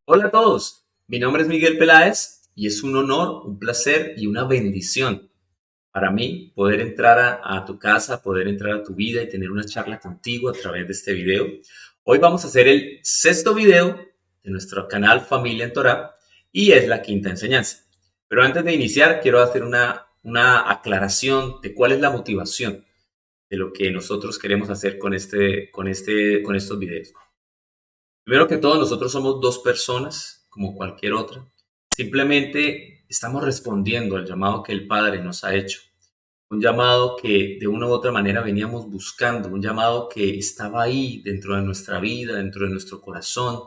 Hola a todos, mi nombre es Miguel Peláez y es un honor, un placer y una bendición para mí poder entrar a tu casa, poder entrar a tu vida y tener una charla contigo a través de este video. Hoy vamos a hacer el sexto video de nuestro canal Familia en Torah y es la quinta enseñanza. Pero antes de iniciar quiero hacer una aclaración de cuál es la motivación de lo que nosotros queremos hacer con estos videos. Primero que todo, nosotros somos dos personas, como cualquier otra. Simplemente estamos respondiendo al llamado que el Padre nos ha hecho. Un llamado que de una u otra manera veníamos buscando, un llamado que estaba ahí dentro de nuestra vida, dentro de nuestro corazón,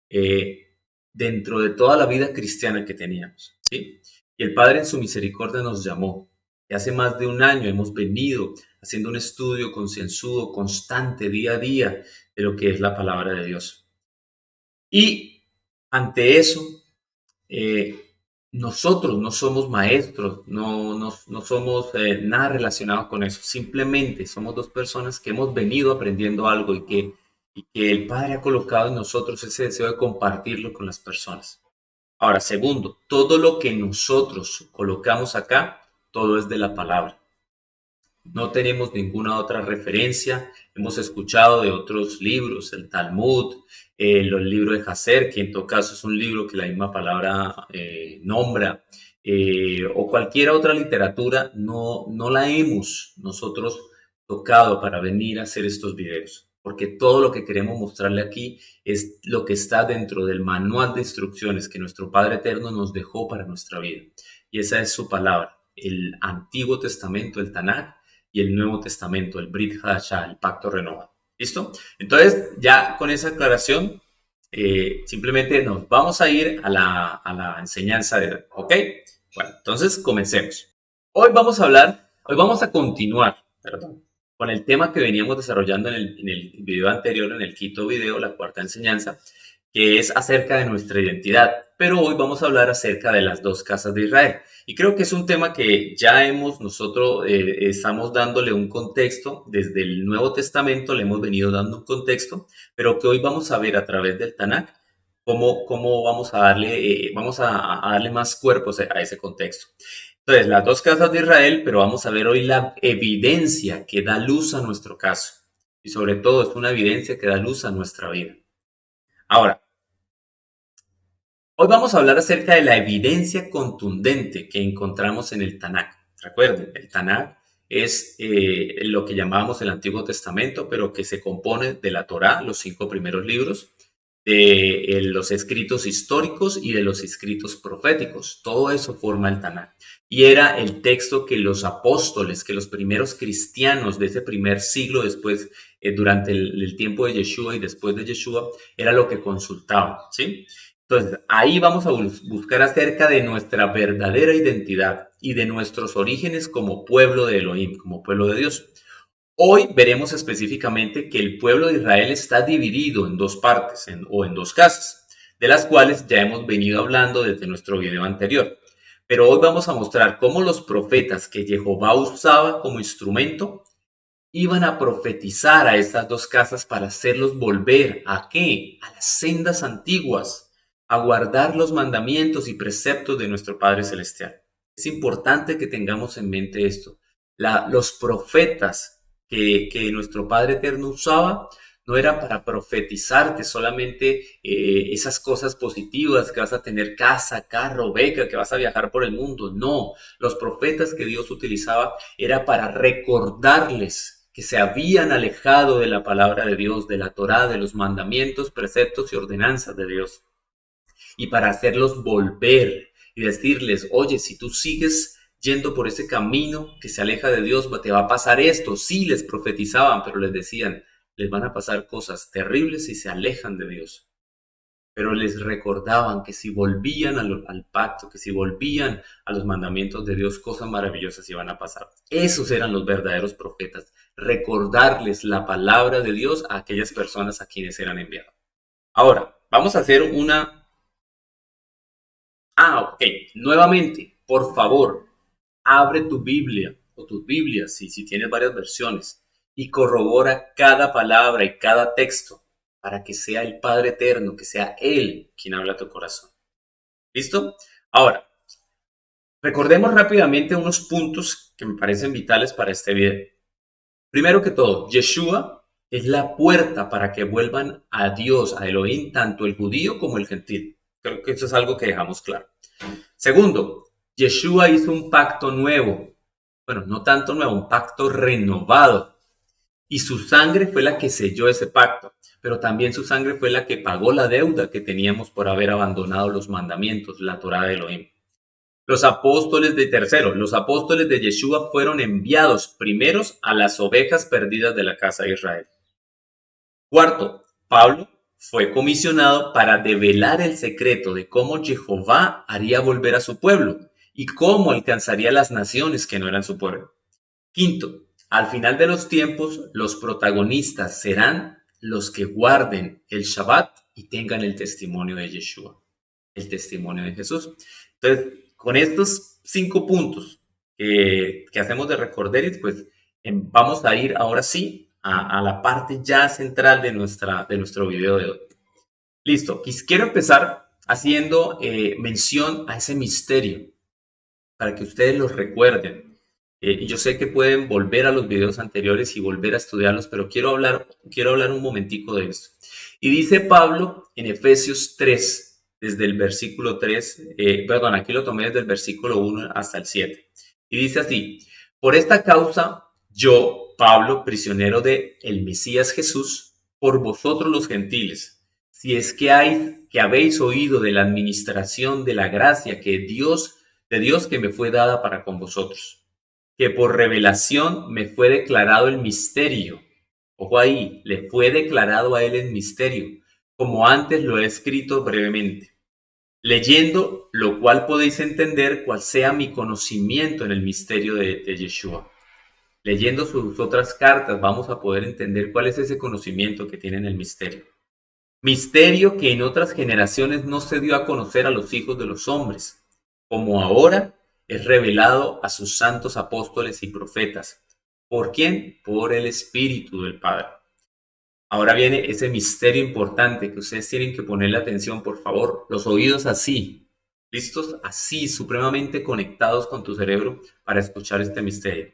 eh, dentro de toda la vida cristiana que teníamos, ¿sí? Y el Padre en su misericordia nos llamó. Y hace más de un año hemos venido haciendo un estudio concienzudo, constante, día a día, de lo que es la palabra de Dios. Y ante eso, nosotros no somos maestros, no somos nada relacionados con eso. Simplemente somos dos personas que hemos venido aprendiendo algo y que el Padre ha colocado en nosotros ese deseo de compartirlo con las personas. Ahora, segundo, todo lo que nosotros colocamos acá, todo es de la palabra. No tenemos ninguna otra referencia. Hemos escuchado de otros libros, el Talmud, los libros de Haser, que en todo caso es un libro que la misma palabra nombra, o cualquier otra literatura, no la hemos nosotros tocado para venir a hacer estos videos. Porque todo lo que queremos mostrarle aquí es lo que está dentro del manual de instrucciones que nuestro Padre Eterno nos dejó para nuestra vida. Y esa es su palabra, el Antiguo Testamento, el Tanakh, y el Nuevo Testamento, el Brit Hadashah, el pacto renovado. ¿Listo? Entonces, ya con esa aclaración, simplemente nos vamos a ir a la enseñanza de hoy. ¿Ok? Bueno, entonces comencemos. Hoy vamos a continuar, perdón, con el tema que veníamos desarrollando en el video anterior, en el quinto video, la cuarta enseñanza, que es acerca de nuestra identidad. Pero hoy vamos a hablar acerca de las dos casas de Israel. Y creo que es un tema que ya nosotros estamos dándole un contexto, desde el Nuevo Testamento le hemos venido dando un contexto, pero que hoy vamos a ver a través del Tanakh cómo vamos a darle más cuerpos a ese contexto. Entonces, las dos casas de Israel, pero vamos a ver hoy la evidencia que da luz a nuestro caso. Y sobre todo es una evidencia que da luz a nuestra vida. Ahora, hoy vamos a hablar acerca de la evidencia contundente que encontramos en el Tanakh. Recuerden, el Tanakh es lo que llamábamos el Antiguo Testamento, pero que se compone de la Torá, los 5 primeros libros, de los escritos históricos y de los escritos proféticos. Todo eso forma el Tanakh. Y era el texto que los apóstoles, que los primeros cristianos de ese primer siglo después, durante el tiempo de Yeshua y después de Yeshua, era lo que consultaban, ¿sí? Entonces, ahí vamos a buscar acerca de nuestra verdadera identidad y de nuestros orígenes como pueblo de Elohim, como pueblo de Dios. Hoy veremos específicamente que el pueblo de Israel está dividido en dos partes o en dos casas, de las cuales ya hemos venido hablando desde nuestro video anterior. Pero hoy vamos a mostrar cómo los profetas que Jehová usaba como instrumento iban a profetizar a estas dos casas para hacerlos volver ¿a qué? A las sendas antiguas, a guardar los mandamientos y preceptos de nuestro Padre Celestial. Es importante que tengamos en mente esto. Los profetas que nuestro Padre Eterno usaba no era para profetizarte solamente esas cosas positivas, que vas a tener casa, carro, beca, que vas a viajar por el mundo. No, los profetas que Dios utilizaba era para recordarles que se habían alejado de la palabra de Dios, de la Torá, de los mandamientos, preceptos y ordenanzas de Dios. Y para hacerlos volver y decirles, oye, si tú sigues yendo por ese camino que se aleja de Dios, te va a pasar esto. Sí, les profetizaban, pero les decían, les van a pasar cosas terribles si se alejan de Dios. Pero les recordaban que si volvían al pacto, que si volvían a los mandamientos de Dios, cosas maravillosas iban a pasar. Esos eran los verdaderos profetas, recordarles la palabra de Dios a aquellas personas a quienes eran enviados. Ahora, vamos a hacer ok, nuevamente, por favor, abre tu Biblia o tus Biblias, si tienes varias versiones, y corrobora cada palabra y cada texto para que sea el Padre eterno, que sea Él quien habla a tu corazón. ¿Listo? Ahora, recordemos rápidamente unos puntos que me parecen vitales para este video. Primero que todo, Yeshua es la puerta para que vuelvan a Dios, a Elohim, tanto el judío como el gentil. Creo que eso es algo que dejamos claro. Segundo, Yeshua hizo un pacto nuevo. Bueno, no tanto nuevo, un pacto renovado. Y su sangre fue la que selló ese pacto. Pero también su sangre fue la que pagó la deuda que teníamos por haber abandonado los mandamientos, la Torá de Elohim. Los apóstoles de Yeshua fueron enviados primeros a las ovejas perdidas de la casa de Israel. Cuarto, Pablo fue comisionado para develar el secreto de cómo Jehová haría volver a su pueblo y cómo alcanzaría las naciones que no eran su pueblo. Quinto, al final de los tiempos, los protagonistas serán los que guarden el Shabbat y tengan el testimonio de Yeshua, el testimonio de Jesús. Entonces, con estos 5 puntos que hacemos de recorderis, pues vamos a ir ahora sí a la parte ya central de nuestro video de hoy. Listo, quiero empezar haciendo mención a ese misterio para que ustedes los recuerden. Y yo sé que pueden volver a los videos anteriores y volver a estudiarlos, pero quiero hablar un momentico de esto. Y dice Pablo en Efesios 3, desde el versículo 3, aquí lo tomé desde el versículo 1 hasta el 7. Y dice así: por esta causa, yo, Pablo, prisionero de el Mesías Jesús, por vosotros los gentiles, si es que habéis oído de la administración de la gracia de Dios que me fue dada para con vosotros, que por revelación me fue declarado el misterio. Ojo ahí, le fue declarado a él el misterio, como antes lo he escrito brevemente, leyendo lo cual podéis entender cuál sea mi conocimiento en el misterio de Yeshua. Leyendo sus otras cartas vamos a poder entender cuál es ese conocimiento que tiene en el misterio. Misterio que en otras generaciones no se dio a conocer a los hijos de los hombres, como ahora es revelado a sus santos apóstoles y profetas. ¿Por quién? Por el Espíritu del Padre. Ahora viene ese misterio importante que ustedes tienen que ponerle atención, por favor. Los oídos así, listos, así, supremamente conectados con tu cerebro para escuchar este misterio.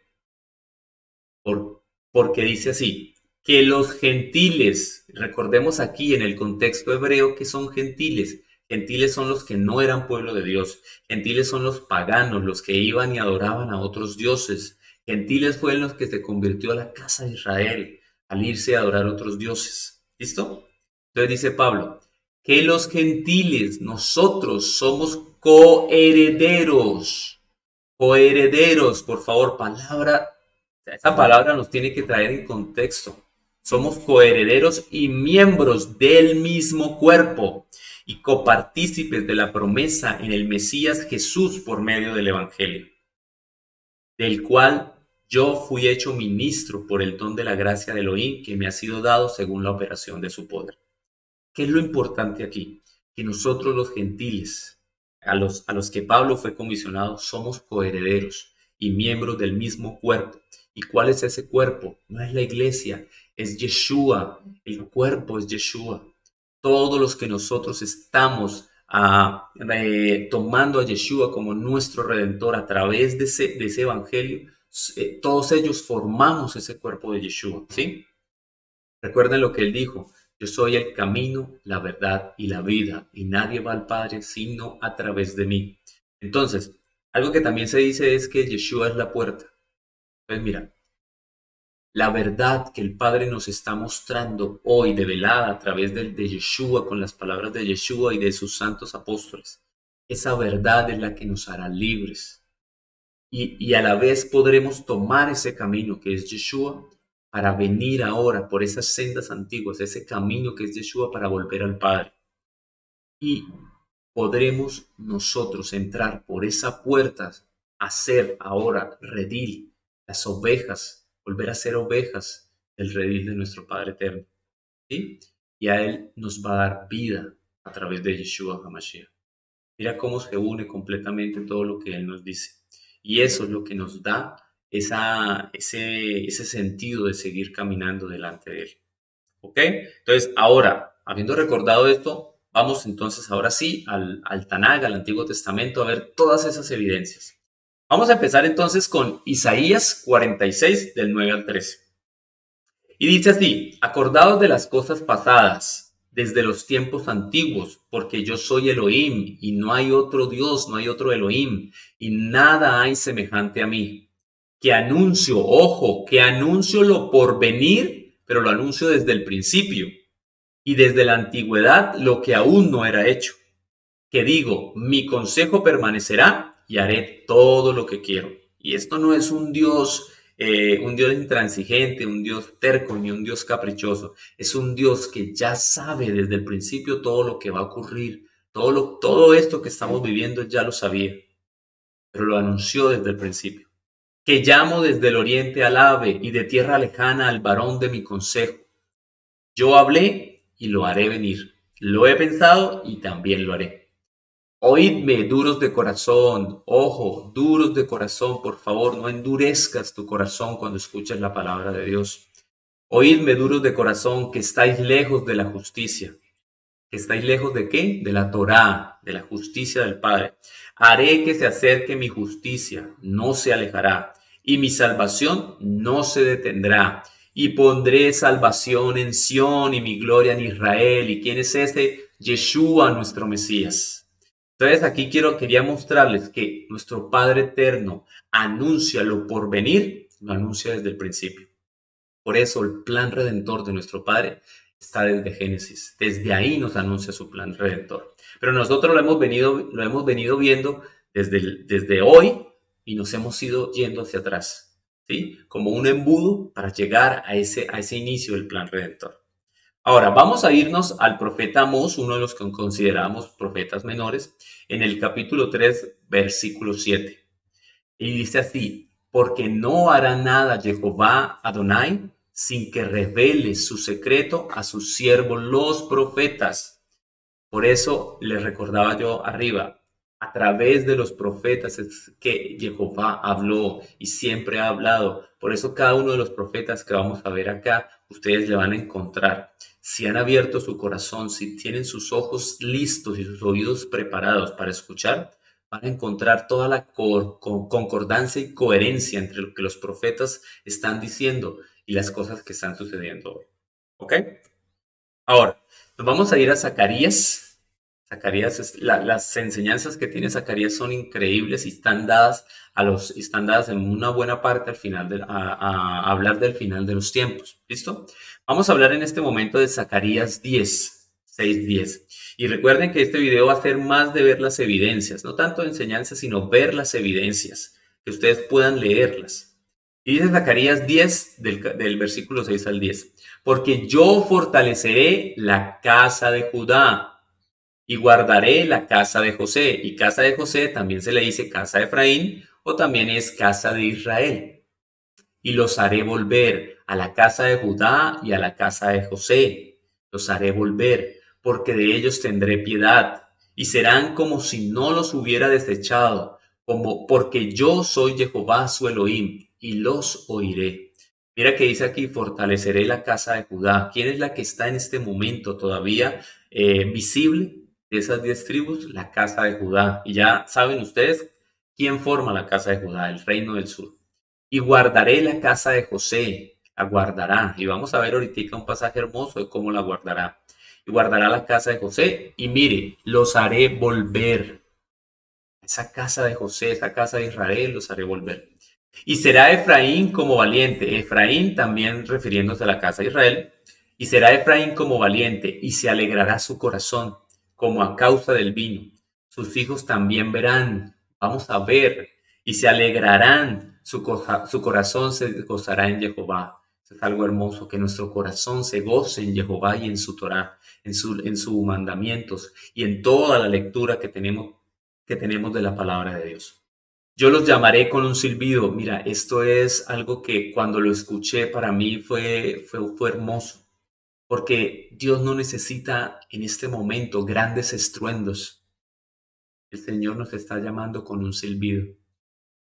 Porque dice así: que los gentiles, recordemos aquí en el contexto hebreo que son gentiles. Gentiles son los que no eran pueblo de Dios. Gentiles son los paganos, los que iban y adoraban a otros dioses. Gentiles fue en los que se convirtió la casa de Israel al irse a adorar a otros dioses. ¿Listo? Entonces dice Pablo, que los gentiles, nosotros somos coherederos. Coherederos, por favor, esa palabra nos tiene que traer en contexto. Somos coherederos y miembros del mismo cuerpo y copartícipes de la promesa en el Mesías Jesús por medio del Evangelio, del cual yo fui hecho ministro por el don de la gracia de Elohim que me ha sido dado según la operación de su poder. ¿Qué es lo importante aquí? Que nosotros los gentiles, a los que Pablo fue comisionado, somos coherederos y miembros del mismo cuerpo. ¿Y cuál es ese cuerpo? No es la iglesia, es Yeshua. El cuerpo es Yeshua. Todos los que nosotros estamos tomando a Yeshua como nuestro Redentor a través de ese evangelio, todos ellos formamos ese cuerpo de Yeshua, ¿sí? Recuerden lo que él dijo: yo soy el camino, la verdad y la vida, y nadie va al Padre sino a través de mí. Entonces, algo que también se dice es que Yeshua es la puerta. Pues mira, la verdad que el Padre nos está mostrando hoy develada a través de Yeshua, con las palabras de Yeshua y de sus santos apóstoles, esa verdad es la que nos hará libres. Y a la vez podremos tomar ese camino que es Yeshua para venir ahora por esas sendas antiguas, ese camino que es Yeshua para volver al Padre. Y podremos nosotros entrar por esa puerta a ser ahora redil, las ovejas, volver a ser ovejas del redil de nuestro Padre eterno. ¿Sí? Y a Él nos va a dar vida a través de Yeshua HaMashiach. Mira cómo se une completamente todo lo que Él nos dice. Y eso es lo que nos da ese sentido de seguir caminando delante de Él. ¿Ok? Entonces, ahora, habiendo recordado esto, vamos entonces ahora sí al Tanakh, al Antiguo Testamento, a ver todas esas evidencias. Vamos a empezar entonces con Isaías 46, del 9 al 13. Y dice así: acordaos de las cosas pasadas, desde los tiempos antiguos, porque yo soy Elohim, y no hay otro Dios, no hay otro Elohim, y nada hay semejante a mí. Que anuncio, ojo, que anuncio lo por venir, pero lo anuncio desde el principio, y desde la antigüedad lo que aún no era hecho. Que digo, mi consejo permanecerá y haré todo lo que quiero. Y esto no es un Dios intransigente, un Dios terco, ni un Dios caprichoso. Es un Dios que ya sabe desde el principio todo lo que va a ocurrir. Todo esto que estamos viviendo ya lo sabía, pero lo anunció desde el principio. Que llamo desde el oriente al ave y de tierra lejana al varón de mi consejo. Yo hablé y lo haré venir. Lo he pensado y también lo haré. Oídme, duros de corazón, ojo, duros de corazón, por favor, no endurezcas tu corazón cuando escuches la palabra de Dios. Oídme, duros de corazón, que estáis lejos de la justicia. ¿Que estáis lejos de qué? De la Torá, de la justicia del Padre. Haré que se acerque mi justicia, no se alejará, y mi salvación no se detendrá. Y pondré salvación en Sión y mi gloria en Israel. ¿Y quién es ese? Yeshua, nuestro Mesías. Entonces aquí quería mostrarles que nuestro Padre Eterno anuncia lo por venir, lo anuncia desde el principio. Por eso el plan redentor de nuestro Padre está desde Génesis. Desde ahí nos anuncia su plan redentor. Pero nosotros lo hemos venido viendo desde hoy y nos hemos ido yendo hacia atrás, ¿sí? Como un embudo para llegar a ese inicio del plan redentor. Ahora, vamos a irnos al profeta Amós, uno de los que consideramos profetas menores, en el capítulo 3, versículo 7. Y dice así: porque no hará nada Jehová Adonai sin que revele su secreto a sus siervos los profetas. Por eso les recordaba yo arriba, a través de los profetas es que Jehová habló y siempre ha hablado. Por eso cada uno de los profetas que vamos a ver acá, ustedes le van a encontrar. Si han abierto su corazón, si tienen sus ojos listos y sus oídos preparados para escuchar, van a encontrar toda la concordancia y coherencia entre lo que los profetas están diciendo y las cosas que están sucediendo hoy. ¿Ok? Ahora, nos vamos a ir a Zacarías. Las enseñanzas que tiene Zacarías son increíbles y están dadas en una buena parte al final a hablar del final de los tiempos. ¿Listo? Vamos a hablar en este momento de Zacarías 10, 6, 10. Y recuerden que este video va a ser más de ver las evidencias, no tanto de enseñanzas, sino ver las evidencias, que ustedes puedan leerlas. Y dice Zacarías 10 del versículo 6 al 10. Porque yo fortaleceré la casa de Judá y guardaré la casa de José. Y casa de José también se le dice casa de Efraín o también es casa de Israel. Y los haré volver a la casa de Judá y a la casa de José. Los haré volver, porque de ellos tendré piedad, y serán como si no los hubiera desechado, como porque yo soy Jehová su Elohim, y los oiré. Mira que dice aquí: fortaleceré la casa de Judá. ¿Quién es la que está en este momento todavía visible de esas 10 tribus? La casa de Judá. Y ya saben ustedes quién forma la casa de Judá, el reino del sur. Y guardaré la casa de José, la guardará. Y vamos a ver ahorita un pasaje hermoso de cómo la guardará. Y guardará la casa de José. Y mire, los haré volver. Esa casa de José, esa casa de Israel, los haré volver. Y será Efraín como valiente. Efraín también refiriéndose a la casa de Israel. Y será Efraín como valiente y se alegrará su corazón como a causa del vino. Sus hijos también verán. Vamos a ver. Y se alegrarán. Su corazón se gozará en Jehová. Es algo hermoso, que nuestro corazón se goce en Jehová y en su Torah, en sus mandamientos y en toda la lectura que tenemos de la palabra de Dios. Yo los llamaré con un silbido. Mira, esto es algo que cuando lo escuché para mí fue hermoso, porque Dios no necesita en este momento grandes estruendos. El Señor nos está llamando con un silbido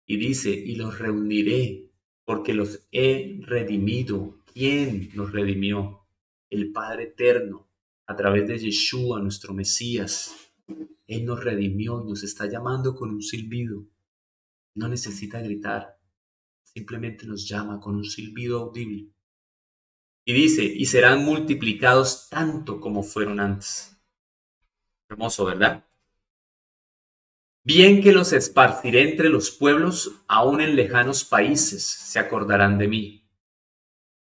y dice: y los reuniré porque los he redimido. ¿Quién nos redimió? el Padre Eterno, a través de Yeshua, nuestro Mesías. Él nos redimió y nos está llamando con un silbido. No necesita gritar, simplemente nos llama con un silbido audible. Y dice, y serán multiplicados tanto como fueron antes. Hermoso, ¿verdad? Bien que los esparciré entre los pueblos, aún en lejanos países se acordarán de mí.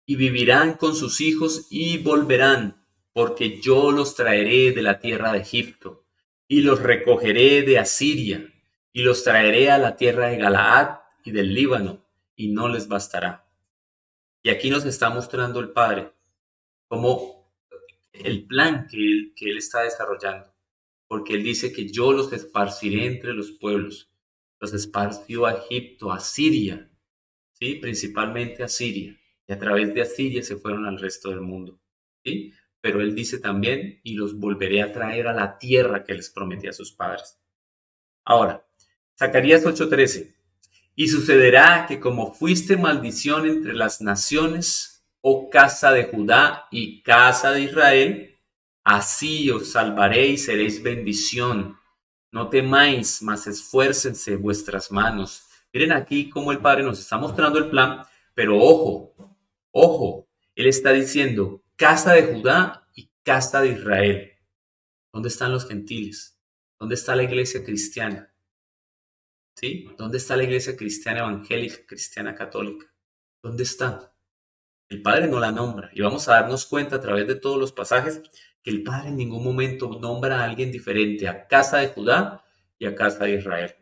Y vivirán con sus hijos y volverán, porque yo los traeré de la tierra de Egipto, y los recogeré de Asiria, y los traeré a la tierra de Galaad y del Líbano, y no les bastará. Y aquí nos está mostrando el Padre como el plan que él está desarrollando, porque él dice que yo los esparciré entre los pueblos, los esparció a Egipto, a Siria, ¿sí? Principalmente a Siria, y a través de Asiria se fueron al resto del mundo, ¿sí? Pero él dice también, y los volveré a traer a la tierra que les prometí a sus padres. Ahora, Zacarías 8:13. Y sucederá que como fuiste maldición entre las naciones, oh casa de Judá y casa de Israel, así os salvaré y seréis bendición. No temáis, mas esfuércense vuestras manos. Miren aquí cómo el Padre nos está mostrando el plan, pero ojo, ojo, Él está diciendo casa de Judá y casa de Israel. ¿Dónde están los gentiles? ¿Dónde está la iglesia cristiana? ¿Sí? ¿Dónde está la iglesia cristiana evangélica, cristiana católica? ¿Dónde está? El Padre no la nombra y vamos a darnos cuenta a través de todos los pasajes que el Padre en ningún momento nombra a alguien diferente a casa de Judá y a casa de Israel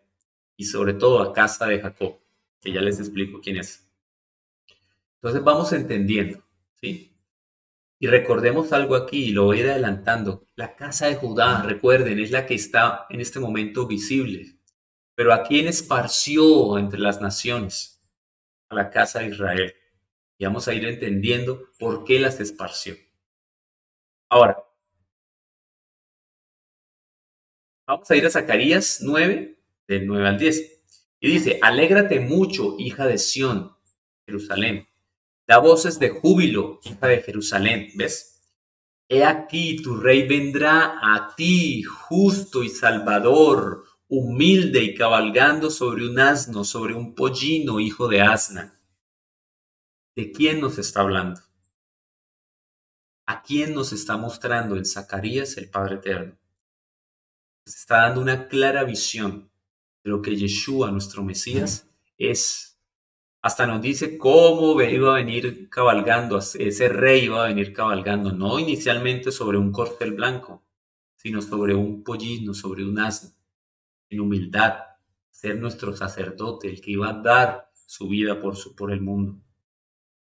y sobre todo a casa de Jacob, que ya les explico quién es. Entonces vamos entendiendo, ¿sí? Y recordemos algo aquí, y lo voy a ir adelantando. La casa de Judá, recuerden, es la que está en este momento visible. Pero ¿a quién esparció entre las naciones? A la casa de Israel. Y vamos a ir entendiendo por qué las esparció. Ahora, vamos a ir a Zacarías 9, del 9 al 10. Y dice, alégrate mucho, hija de Sión, Jerusalén. Da voces de júbilo, hija de Jerusalén. ¿Ves? He aquí, tu rey vendrá a ti, justo y salvador, humilde y cabalgando sobre un asno, sobre un pollino, hijo de asna. ¿De quién nos está hablando? ¿A quién nos está mostrando en Zacarías el Padre Eterno? Nos está dando una clara visión de lo que Yeshua, nuestro Mesías, es. Hasta nos dice cómo iba a venir cabalgando, ese rey iba a venir cabalgando, no inicialmente sobre un corcel blanco, sino sobre un pollino, sobre un asno, en humildad, ser nuestro sacerdote, el que iba a dar su vida por el mundo.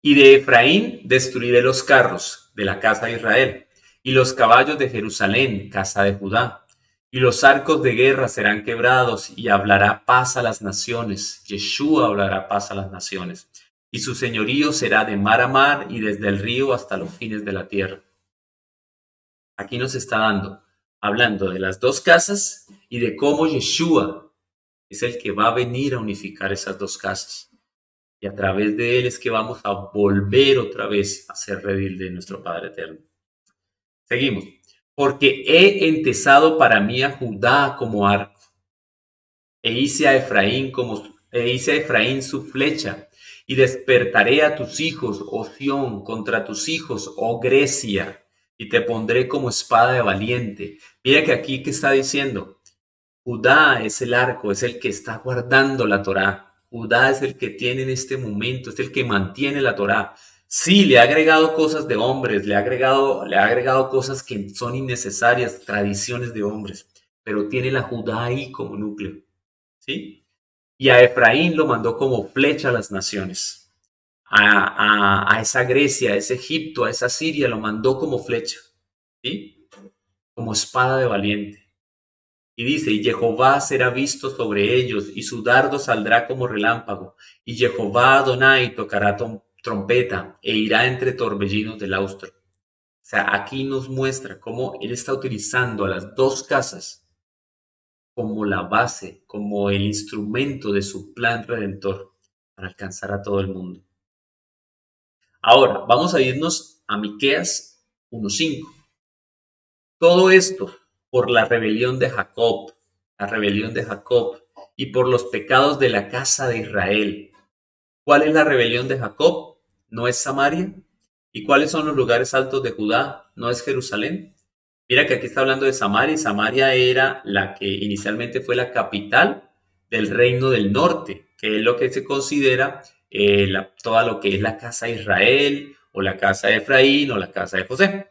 Y de Efraín destruiré los carros de la casa de Israel, y los caballos de Jerusalén, casa de Judá. Y los arcos de guerra serán quebrados, y hablará paz a las naciones. Yeshua hablará paz a las naciones. Y su señorío será de mar a mar, y desde el río hasta los fines de la tierra. Aquí nos está hablando de las dos casas, y de cómo Yeshua es el que va a venir a unificar esas dos casas. Y a través de él es que vamos a volver otra vez a ser redil de nuestro Padre Eterno. Seguimos. Porque he entesado para mí a Judá como arco, e hice a Efraín su flecha, y despertaré a tus hijos, oh Sión, contra tus hijos, oh Grecia, y te pondré como espada de valiente. Mira que aquí que está diciendo, Judá es el arco, es el que está guardando la Torá. Judá es el que tiene en este momento, es el que mantiene la Torá. Sí, le ha agregado cosas de hombres, le ha agregado cosas que son innecesarias, tradiciones de hombres, pero tiene la Judá ahí como núcleo, ¿sí? Y a Efraín lo mandó como flecha a las naciones. A esa Grecia, a ese Egipto, a esa Siria lo mandó como flecha, ¿sí? Como espada de valiente. Y dice, y Jehová será visto sobre ellos, y su dardo saldrá como relámpago, y Jehová Adonai tocará trompeta, e irá entre torbellinos del austro. O sea, aquí nos muestra cómo él está utilizando a las dos casas como la base, como el instrumento de su plan redentor para alcanzar a todo el mundo. Ahora, vamos a irnos a Miqueas 1:5. Todo esto por la rebelión de Jacob y por los pecados de la casa de Israel. ¿Cuál es la rebelión de Jacob? ¿No es Samaria? ¿Y cuáles son los lugares altos de Judá? ¿No es Jerusalén? Mira que aquí está hablando de Samaria y Samaria era la que inicialmente fue la capital del reino del norte, que es lo que se considera toda lo que es la casa de Israel o la casa de Efraín o la casa de José.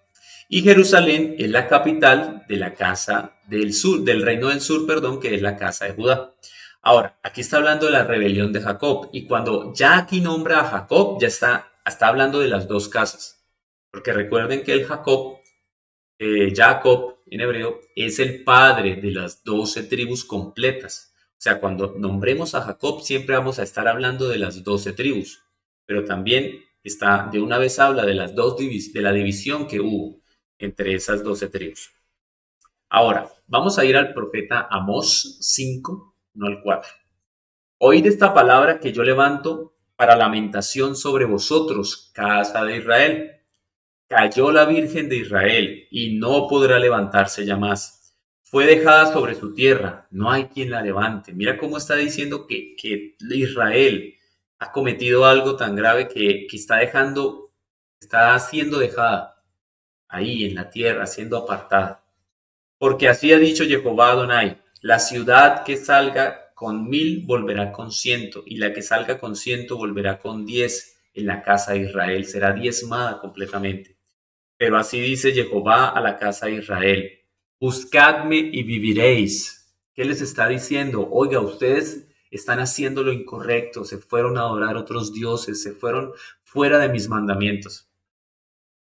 Y Jerusalén es la capital de la casa del sur, del reino del sur, perdón, que es la casa de Judá. Ahora, aquí está hablando de la rebelión de Jacob y cuando ya aquí nombra a Jacob, ya está hablando de las dos casas. Porque recuerden que el Jacob en hebreo es el padre de las 12 tribus completas. O sea, cuando nombremos a Jacob siempre vamos a estar hablando de las 12 tribus, pero también de una vez habla de de la división que hubo entre esas 12 tribus. Ahora, vamos a ir al profeta Amós 5, no al 4. Oíd esta palabra que yo levanto para lamentación sobre vosotros, casa de Israel. Cayó la Virgen de Israel y no podrá levantarse ya más. Fue dejada sobre su tierra, no hay quien la levante. Mira cómo está diciendo que Israel ha cometido algo tan grave que está siendo dejada ahí en la tierra, siendo apartada. Porque así ha dicho Jehová Adonai, la ciudad que salga con 1000 volverá con 100, y la que salga con 100 volverá con 10. En la casa de Israel será diezmada completamente. Pero así dice Jehová a la casa de Israel, buscadme y viviréis. ¿Qué les está diciendo? Oiga, ustedes están haciendo lo incorrecto, se fueron a adorar otros dioses, se fueron fuera de mis mandamientos.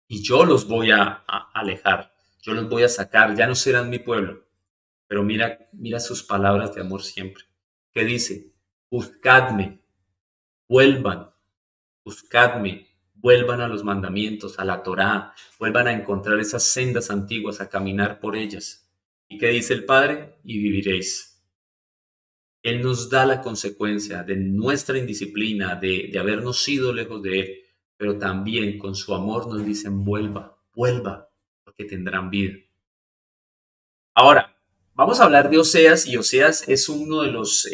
Y yo los voy a alejar, yo los voy a sacar, ya no serán mi pueblo. Pero mira sus palabras de amor siempre. ¿Qué dice? Buscadme, vuelvan, buscadme, vuelvan a los mandamientos, a la Torá, vuelvan a encontrar esas sendas antiguas, a caminar por ellas. ¿Y qué dice el Padre? Y viviréis. Él nos da la consecuencia de nuestra indisciplina, de habernos ido lejos de Él, pero también con su amor nos dicen, vuelva, porque tendrán vida. Ahora, vamos a hablar de Oseas y Oseas es uno de los,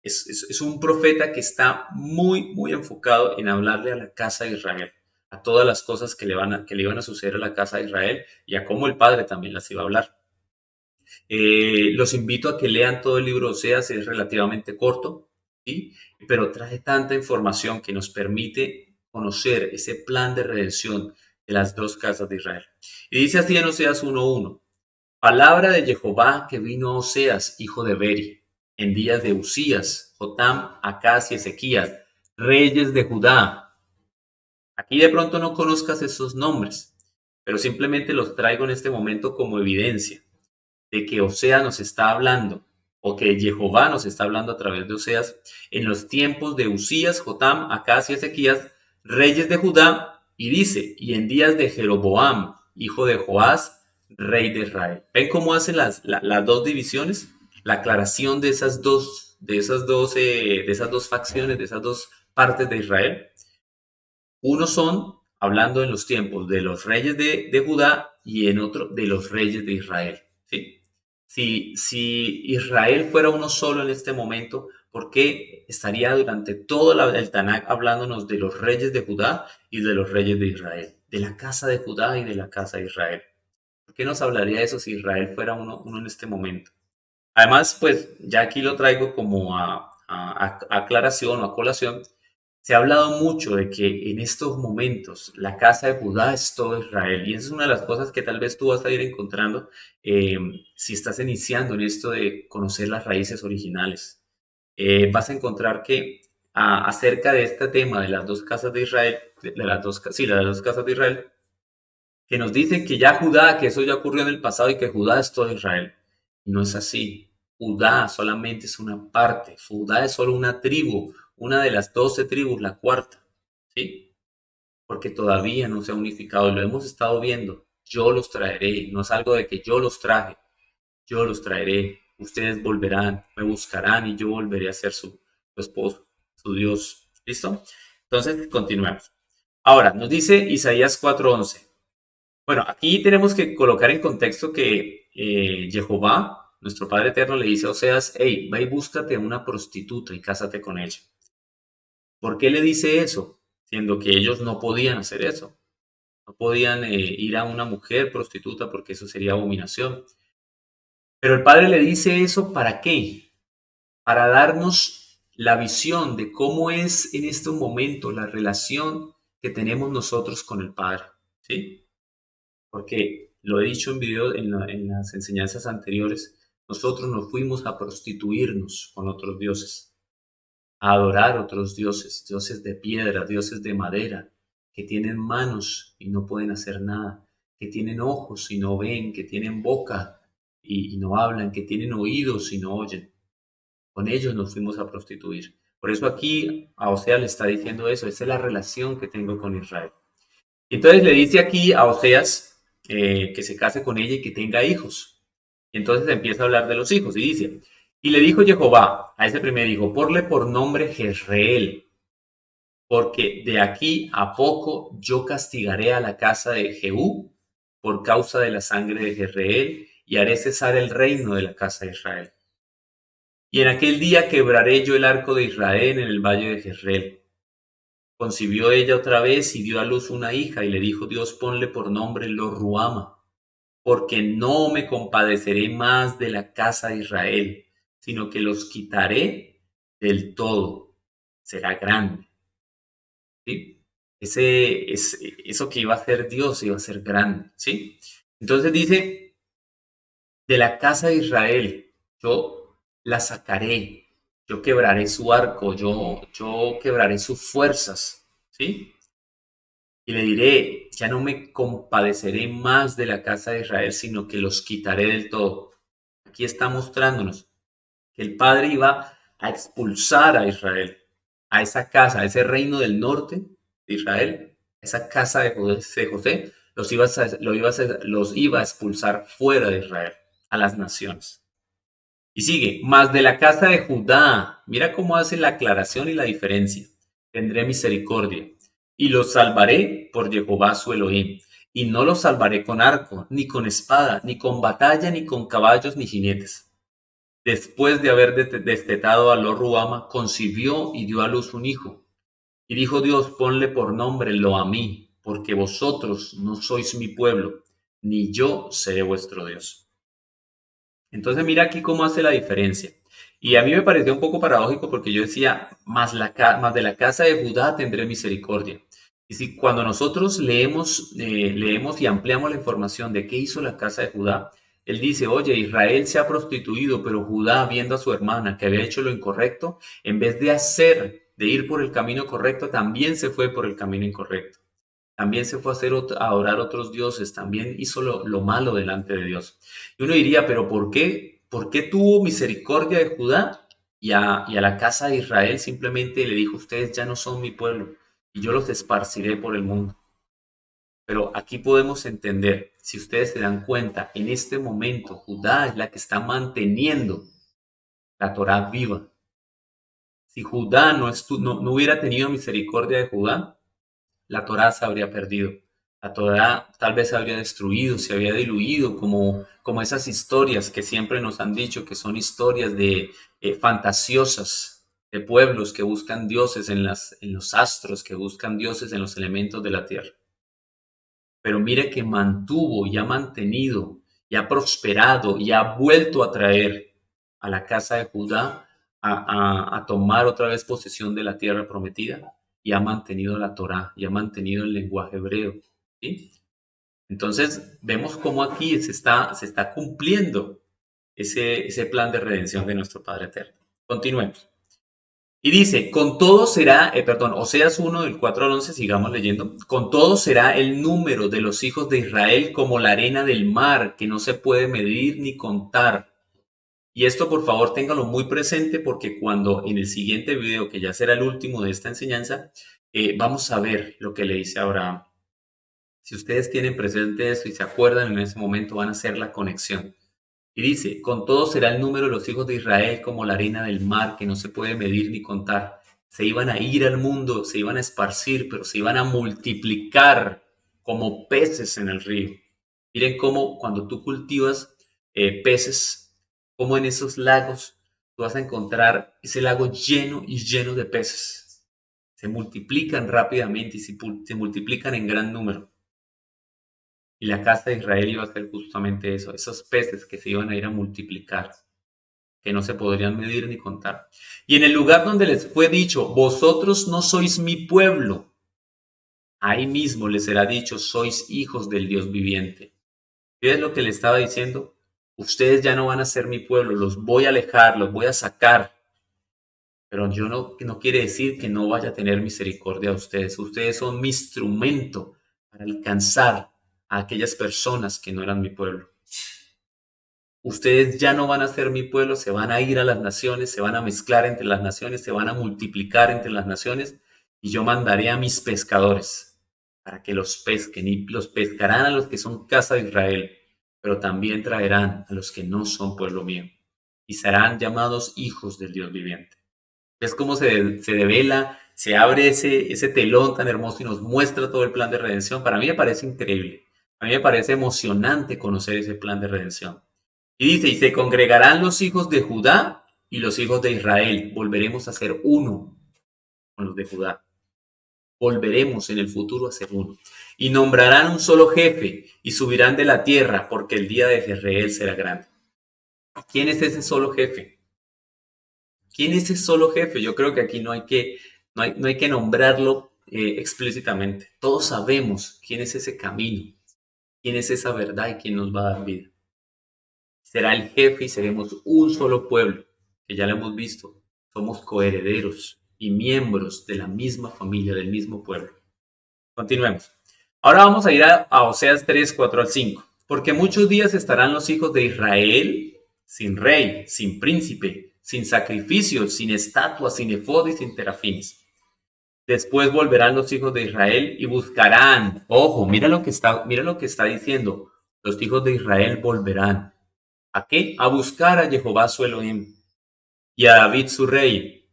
es un profeta que está muy enfocado en hablarle a la casa de Israel, a todas las cosas que le iban a suceder a la casa de Israel y a cómo el Padre también las iba a hablar. Los invito a que lean todo el libro de Oseas, es relativamente corto, ¿sí? Pero trae tanta información que nos permite conocer ese plan de redención de las dos casas de Israel. Y dice así en Oseas 1:1. Palabra de Jehová que vino a Oseas, hijo de Beri, en días de Usías, Jotam, Acaz y Ezequías, reyes de Judá. Aquí de pronto no conozcas esos nombres, pero simplemente los traigo en este momento como evidencia de que Oseas nos está hablando, o que Jehová nos está hablando a través de Oseas, en los tiempos de Usías, Jotam, Acaz y Ezequías, reyes de Judá, y dice, y en días de Jeroboam, hijo de Joás, rey de Israel. ¿Ven cómo hacen las dos divisiones? La aclaración de esas dos facciones, de esas dos partes de Israel. Unos son hablando en los tiempos de los reyes de Judá y en otro de los reyes de Israel. ¿Sí? Si Israel fuera uno solo en este momento, ¿por qué estaría durante todo el Tanakh hablándonos de los reyes de Judá y de los reyes de Israel? De la casa de Judá y de la casa de Israel. ¿Por qué nos hablaría de eso si Israel fuera uno en este momento? Además, pues ya aquí lo traigo como a aclaración o a colación. Se ha hablado mucho de que en estos momentos la casa de Judá es todo Israel y esa es una de las cosas que tal vez tú vas a ir encontrando eh, si estás iniciando en esto de conocer las raíces originales. Vas a encontrar que acerca de este tema de las dos casas de Israel, de las dos casas de Israel, que nos dicen que ya Judá, que eso ya ocurrió en el pasado y que Judá es todo Israel. No es así. Judá solamente es una parte. Judá es solo una tribu, una de las 12 tribus, la cuarta. ¿Sí? Porque todavía no se ha unificado. Lo hemos estado viendo. Yo los traeré. No es algo de que yo los traje. Yo los traeré. Ustedes volverán, me buscarán y yo volveré a ser su esposo, su Dios. ¿Listo? Entonces, continuemos. Ahora, nos dice Isaías 4:11. Bueno, aquí tenemos que colocar en contexto que Jehová, nuestro Padre Eterno, le dice a Oseas, hey, ve y búscate a una prostituta y cásate con ella. ¿Por qué le dice eso? Siendo que ellos no podían hacer eso. No podían ir a una mujer prostituta porque eso sería abominación. Pero el Padre le dice eso ¿para qué? Para darnos la visión de cómo es en este momento la relación que tenemos nosotros con el Padre. ¿Sí? Porque lo he dicho en video, en las enseñanzas anteriores, nosotros nos fuimos a prostituirnos con otros dioses, a adorar otros dioses, dioses de piedra, dioses de madera, que tienen manos y no pueden hacer nada, que tienen ojos y no ven, que tienen boca y no hablan, que tienen oídos y no oyen. Con ellos nos fuimos a prostituir. Por eso aquí a Osea le está diciendo eso, esa es la relación que tengo con Israel. Entonces le dice aquí a Oseas que se case con ella y que tenga hijos. Y entonces empieza a hablar de los hijos y dice, y le dijo Jehová a ese primer hijo, ponle por nombre Jezreel, porque de aquí a poco yo castigaré a la casa de Jehú por causa de la sangre de Jezreel y haré cesar el reino de la casa de Israel. Y en aquel día quebraré yo el arco de Israel en el valle de Jezreel. Concibió ella otra vez y dio a luz una hija y le dijo Dios, ponle por nombre Lo-Ruama, porque no me compadeceré más de la casa de Israel, sino que los quitaré del todo. Será grande. ¿Sí? Eso que iba a hacer Dios iba a ser grande. ¿Sí? Entonces dice, de la casa de Israel yo la sacaré, yo quebraré su arco, yo quebraré sus fuerzas. ¿Sí? Y le diré, ya no me compadeceré más de la casa de Israel, sino que los quitaré del todo. Aquí está mostrándonos que el Padre iba a expulsar a Israel, a esa casa, a ese reino del norte de Israel, esa casa de José, los iba a expulsar fuera de Israel, a las naciones. Y sigue, más de la casa de Judá, mira cómo hace la aclaración y la diferencia. Tendré misericordia y los salvaré por Jehová su Elohim. Y no los salvaré con arco, ni con espada, ni con batalla, ni con caballos, ni jinetes. Después de haber destetado a Lo-Ruama, concibió y dio a luz un hijo. Y dijo Dios, ponle por nombre Lo-Amí, porque vosotros no sois mi pueblo, ni yo seré vuestro Dios. Entonces mira aquí cómo hace la diferencia. Y a mí me pareció un poco paradójico porque yo decía, más de la casa de Judá tendré misericordia. Y si cuando nosotros leemos y ampliamos la información de qué hizo la casa de Judá, él dice, oye, Israel se ha prostituido, pero Judá, viendo a su hermana que había hecho lo incorrecto, en vez de ir por el camino correcto, también se fue por el camino incorrecto. También se fue a adorar otros dioses, también hizo lo malo delante de Dios. Y uno diría, pero ¿por qué? ¿Por qué tuvo misericordia de Judá y a la casa de Israel simplemente le dijo, ustedes ya no son mi pueblo y yo los esparciré por el mundo? Pero aquí podemos entender, si ustedes se dan cuenta, en este momento Judá es la que está manteniendo la Torá viva. Si Judá no hubiera tenido misericordia de Judá, la Torá se habría perdido. La Torá tal vez se habría destruido, se habría diluido, como esas historias que siempre nos han dicho que son historias de fantasiosas, de pueblos que buscan dioses en los astros, que buscan dioses en los elementos de la tierra. Pero mire que mantuvo y ha mantenido y ha prosperado y ha vuelto a traer a la casa de Judá a tomar otra vez posesión de la tierra prometida y ha mantenido la Torá y ha mantenido el lenguaje hebreo. ¿Sí? Entonces vemos cómo aquí se está cumpliendo ese plan de redención de nuestro Padre Eterno. Continuemos. Y dice, con todo será, Oseas 1 del 4 al 11, sigamos leyendo, con todo será el número de los hijos de Israel como la arena del mar, que no se puede medir ni contar. Y esto por favor ténganlo muy presente porque cuando en el siguiente video, que ya será el último de esta enseñanza, vamos a ver lo que le dice Abraham. Si ustedes tienen presente eso y se acuerdan en ese momento, van a hacer la conexión. Y dice, con todo será el número de los hijos de Israel como la arena del mar, que no se puede medir ni contar. Se iban a ir al mundo, se iban a esparcir, pero se iban a multiplicar como peces en el río. Miren cómo cuando tú cultivas peces, como en esos lagos, tú vas a encontrar ese lago lleno y lleno de peces. Se multiplican rápidamente y se multiplican en gran número. Y la casa de Israel iba a hacer justamente eso, esos peces que se iban a ir a multiplicar, que no se podrían medir ni contar. Y en el lugar donde les fue dicho, vosotros no sois mi pueblo, ahí mismo les será dicho, sois hijos del Dios viviente. ¿Qué es lo que le estaba diciendo? Ustedes ya no van a ser mi pueblo, los voy a alejar, los voy a sacar. Pero yo no quiere decir que no vaya a tener misericordia de ustedes. Ustedes son mi instrumento para alcanzar a aquellas personas que no eran mi pueblo. Ustedes ya no van a ser mi pueblo, se van a ir a las naciones, se van a mezclar entre las naciones, se van a multiplicar entre las naciones y yo mandaré a mis pescadores para que los pesquen y los pescarán a los que son casa de Israel, pero también traerán a los que no son pueblo mío y serán llamados hijos del Dios viviente. Es como se devela, se abre ese telón tan hermoso y nos muestra todo el plan de redención. Para mí me parece increíble, a mí me parece emocionante conocer ese plan de redención. Y dice, y se congregarán los hijos de Judá y los hijos de Israel. Volveremos a ser uno con los de Judá. Volveremos en el futuro a ser uno. Y nombrarán un solo jefe y subirán de la tierra porque el día de Jezreel será grande. ¿Quién es ese solo jefe? ¿Quién es ese solo jefe? Yo creo que aquí no hay que nombrarlo explícitamente. Todos sabemos quién es ese camino, quién es esa verdad y quién nos va a dar vida. Será el jefe y seremos un solo pueblo, que ya lo hemos visto. Somos coherederos y miembros de la misma familia, del mismo pueblo. Continuemos. Ahora vamos a ir a Oseas 3, 4 al 5. Porque muchos días estarán los hijos de Israel sin rey, sin príncipe, sin sacrificios, sin estatuas, sin efod y sin terafines. Después volverán los hijos de Israel y buscarán. Ojo, mira lo que está diciendo. Los hijos de Israel volverán. ¿A qué? A buscar a Jehová su Elohim y a David su rey.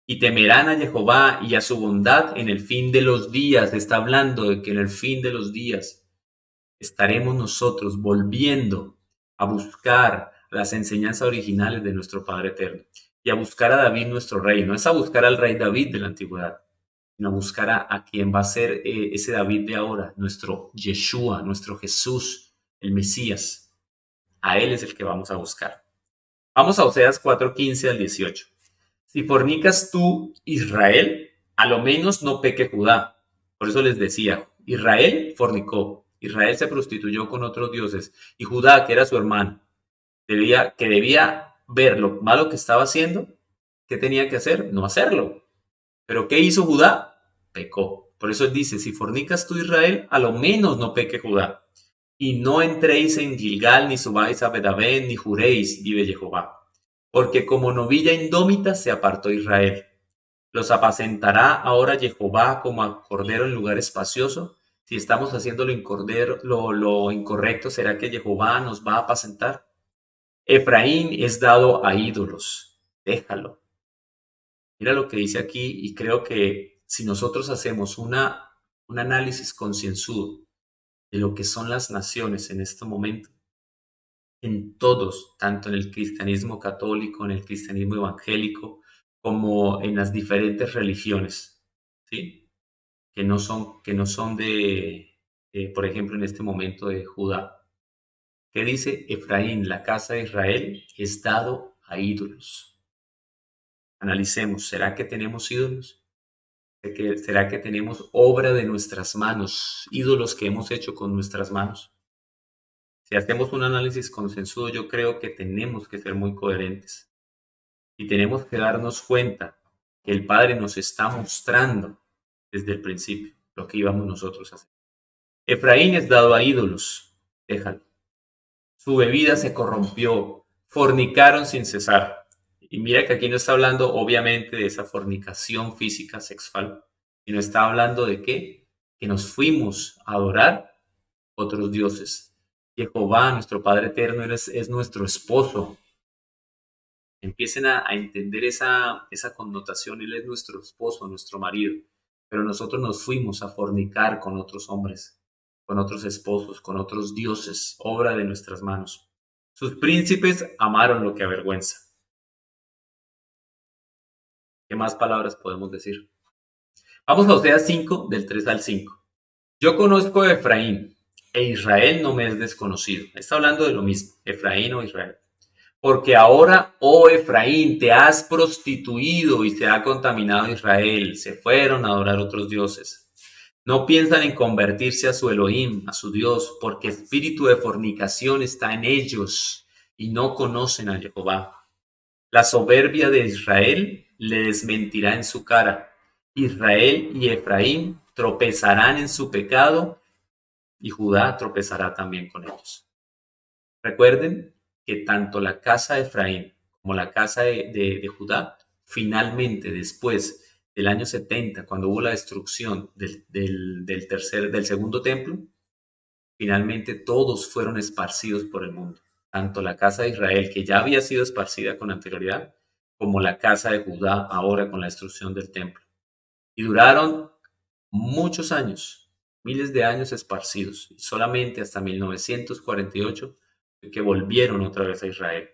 Y temerán a Jehová y a su bondad en el fin de los días. Está hablando de que en el fin de los días estaremos nosotros volviendo a buscar las enseñanzas originales de nuestro Padre Eterno. Y a buscar a David nuestro rey. No es a buscar al rey David de la antigüedad, sino a buscar a quien va a ser ese David de ahora, nuestro Yeshua, nuestro Jesús, el Mesías. A él es el que vamos a buscar. Vamos a Oseas 4, 15 al 18. Si fornicas tú, Israel, a lo menos no peque Judá. Por eso les decía, Israel fornicó, Israel se prostituyó con otros dioses, y Judá, que era su hermano, que debía ver lo malo que estaba haciendo, ¿qué tenía que hacer? No hacerlo. ¿Pero qué hizo Judá? Pecó. Por eso él dice, si fornicas tú, Israel, a lo menos no peque Judá. Y no entréis en Gilgal, ni subáis a Bedabén, ni juréis, vive Jehová. Porque como novilla indómita se apartó Israel. ¿Los apacentará ahora Jehová como a cordero en lugar espacioso? Si estamos haciendo lo incorrecto, ¿será que Jehová nos va a apacentar? Efraín es dado a ídolos. Déjalo. Mira lo que dice aquí y creo que si nosotros hacemos un análisis concienzudo de lo que son las naciones en este momento, en todos, tanto en el cristianismo católico, en el cristianismo evangélico, como en las diferentes religiones, ¿sí? Que no son por ejemplo, en este momento de Judá. ¿Qué dice Efraín? La casa de Israel es dado a ídolos. Analicemos, ¿será que tenemos ídolos? ¿Será que tenemos obra de nuestras manos, ídolos que hemos hecho con nuestras manos? Si hacemos un análisis consensuado, yo creo que tenemos que ser muy coherentes y tenemos que darnos cuenta que el Padre nos está mostrando desde el principio lo que íbamos nosotros a hacer. Efraín es dado a ídolos, déjalo. Su bebida se corrompió, fornicaron sin cesar. Y mira que aquí no está hablando obviamente de esa fornicación física sexual, sino está hablando de qué? Que nos fuimos a adorar otros dioses. Jehová, nuestro Padre Eterno, es nuestro esposo. Empiecen a entender esa connotación. Él es nuestro esposo, nuestro marido. Pero nosotros nos fuimos a fornicar con otros hombres. con otros esposos, con otros dioses, obra de nuestras manos. Sus príncipes amaron lo que avergüenza. ¿Qué más palabras podemos decir? Vamos a Oseas 5, del 3 al 5. Yo conozco a Efraín, e Israel no me es desconocido. Está hablando de lo mismo, Efraín o Israel. Porque ahora, oh Efraín, te has prostituido y se ha contaminado Israel. Se fueron a adorar otros dioses. No piensan en convertirse a su Elohim, a su Dios, porque espíritu de fornicación está en ellos y no conocen a Jehová. La soberbia de Israel le desmentirá en su cara. Israel y Efraín tropezarán en su pecado y Judá tropezará también con ellos. Recuerden que tanto la casa de Efraín como la casa de Judá, finalmente después del año 70, cuando hubo la destrucción del segundo templo, finalmente todos fueron esparcidos por el mundo. Tanto la casa de Israel, que ya había sido esparcida con anterioridad, como la casa de Judá ahora con la destrucción del templo. Y duraron muchos años, miles de años esparcidos, y solamente hasta 1948 que volvieron otra vez a Israel.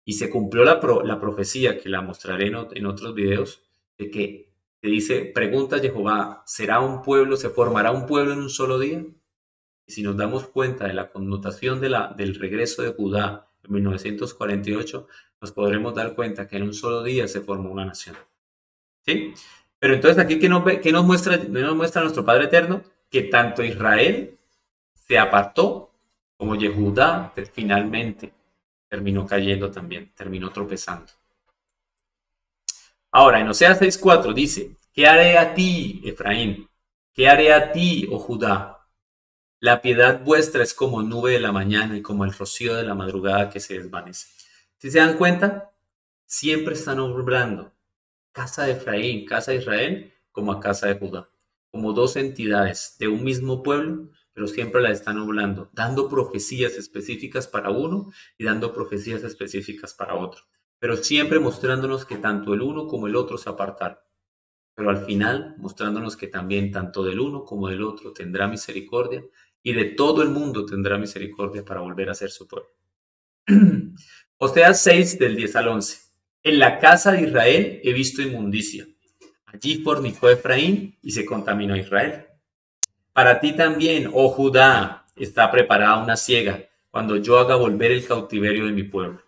Y se cumplió la profecía, que la mostraré en otros videos, de que te dice, pregunta Jehová, ¿será un pueblo, se formará un pueblo en un solo día? Y si nos damos cuenta de la connotación del regreso de Judá en 1948, nos podremos dar cuenta que en un solo día se formó una nación. ¿Sí? Pero entonces aquí, ¿qué nos muestra nuestro Padre Eterno? Que tanto Israel se apartó como Yehudá finalmente terminó cayendo también, terminó tropezando. Ahora, en Oseas 6:4 dice, ¿qué haré a ti, Efraín? ¿Qué haré a ti, oh Judá? La piedad vuestra es como nube de la mañana y como el rocío de la madrugada que se desvanece. ¿Sí se dan cuenta? Siempre están obrando casa de Efraín, casa de Israel, como a casa de Judá, como dos entidades de un mismo pueblo, pero siempre la están obrando, dando profecías específicas para uno y dando profecías específicas para otro, pero siempre mostrándonos que tanto el uno como el otro se apartaron, pero al final mostrándonos que también tanto del uno como del otro tendrá misericordia y de todo el mundo tendrá misericordia para volver a ser su pueblo. Oseas 6 del 10 al 11. En la casa de Israel he visto inmundicia. Allí fornicó Efraín y se contaminó Israel. Para ti también, oh Judá, está preparada una siega cuando yo haga volver el cautiverio de mi pueblo.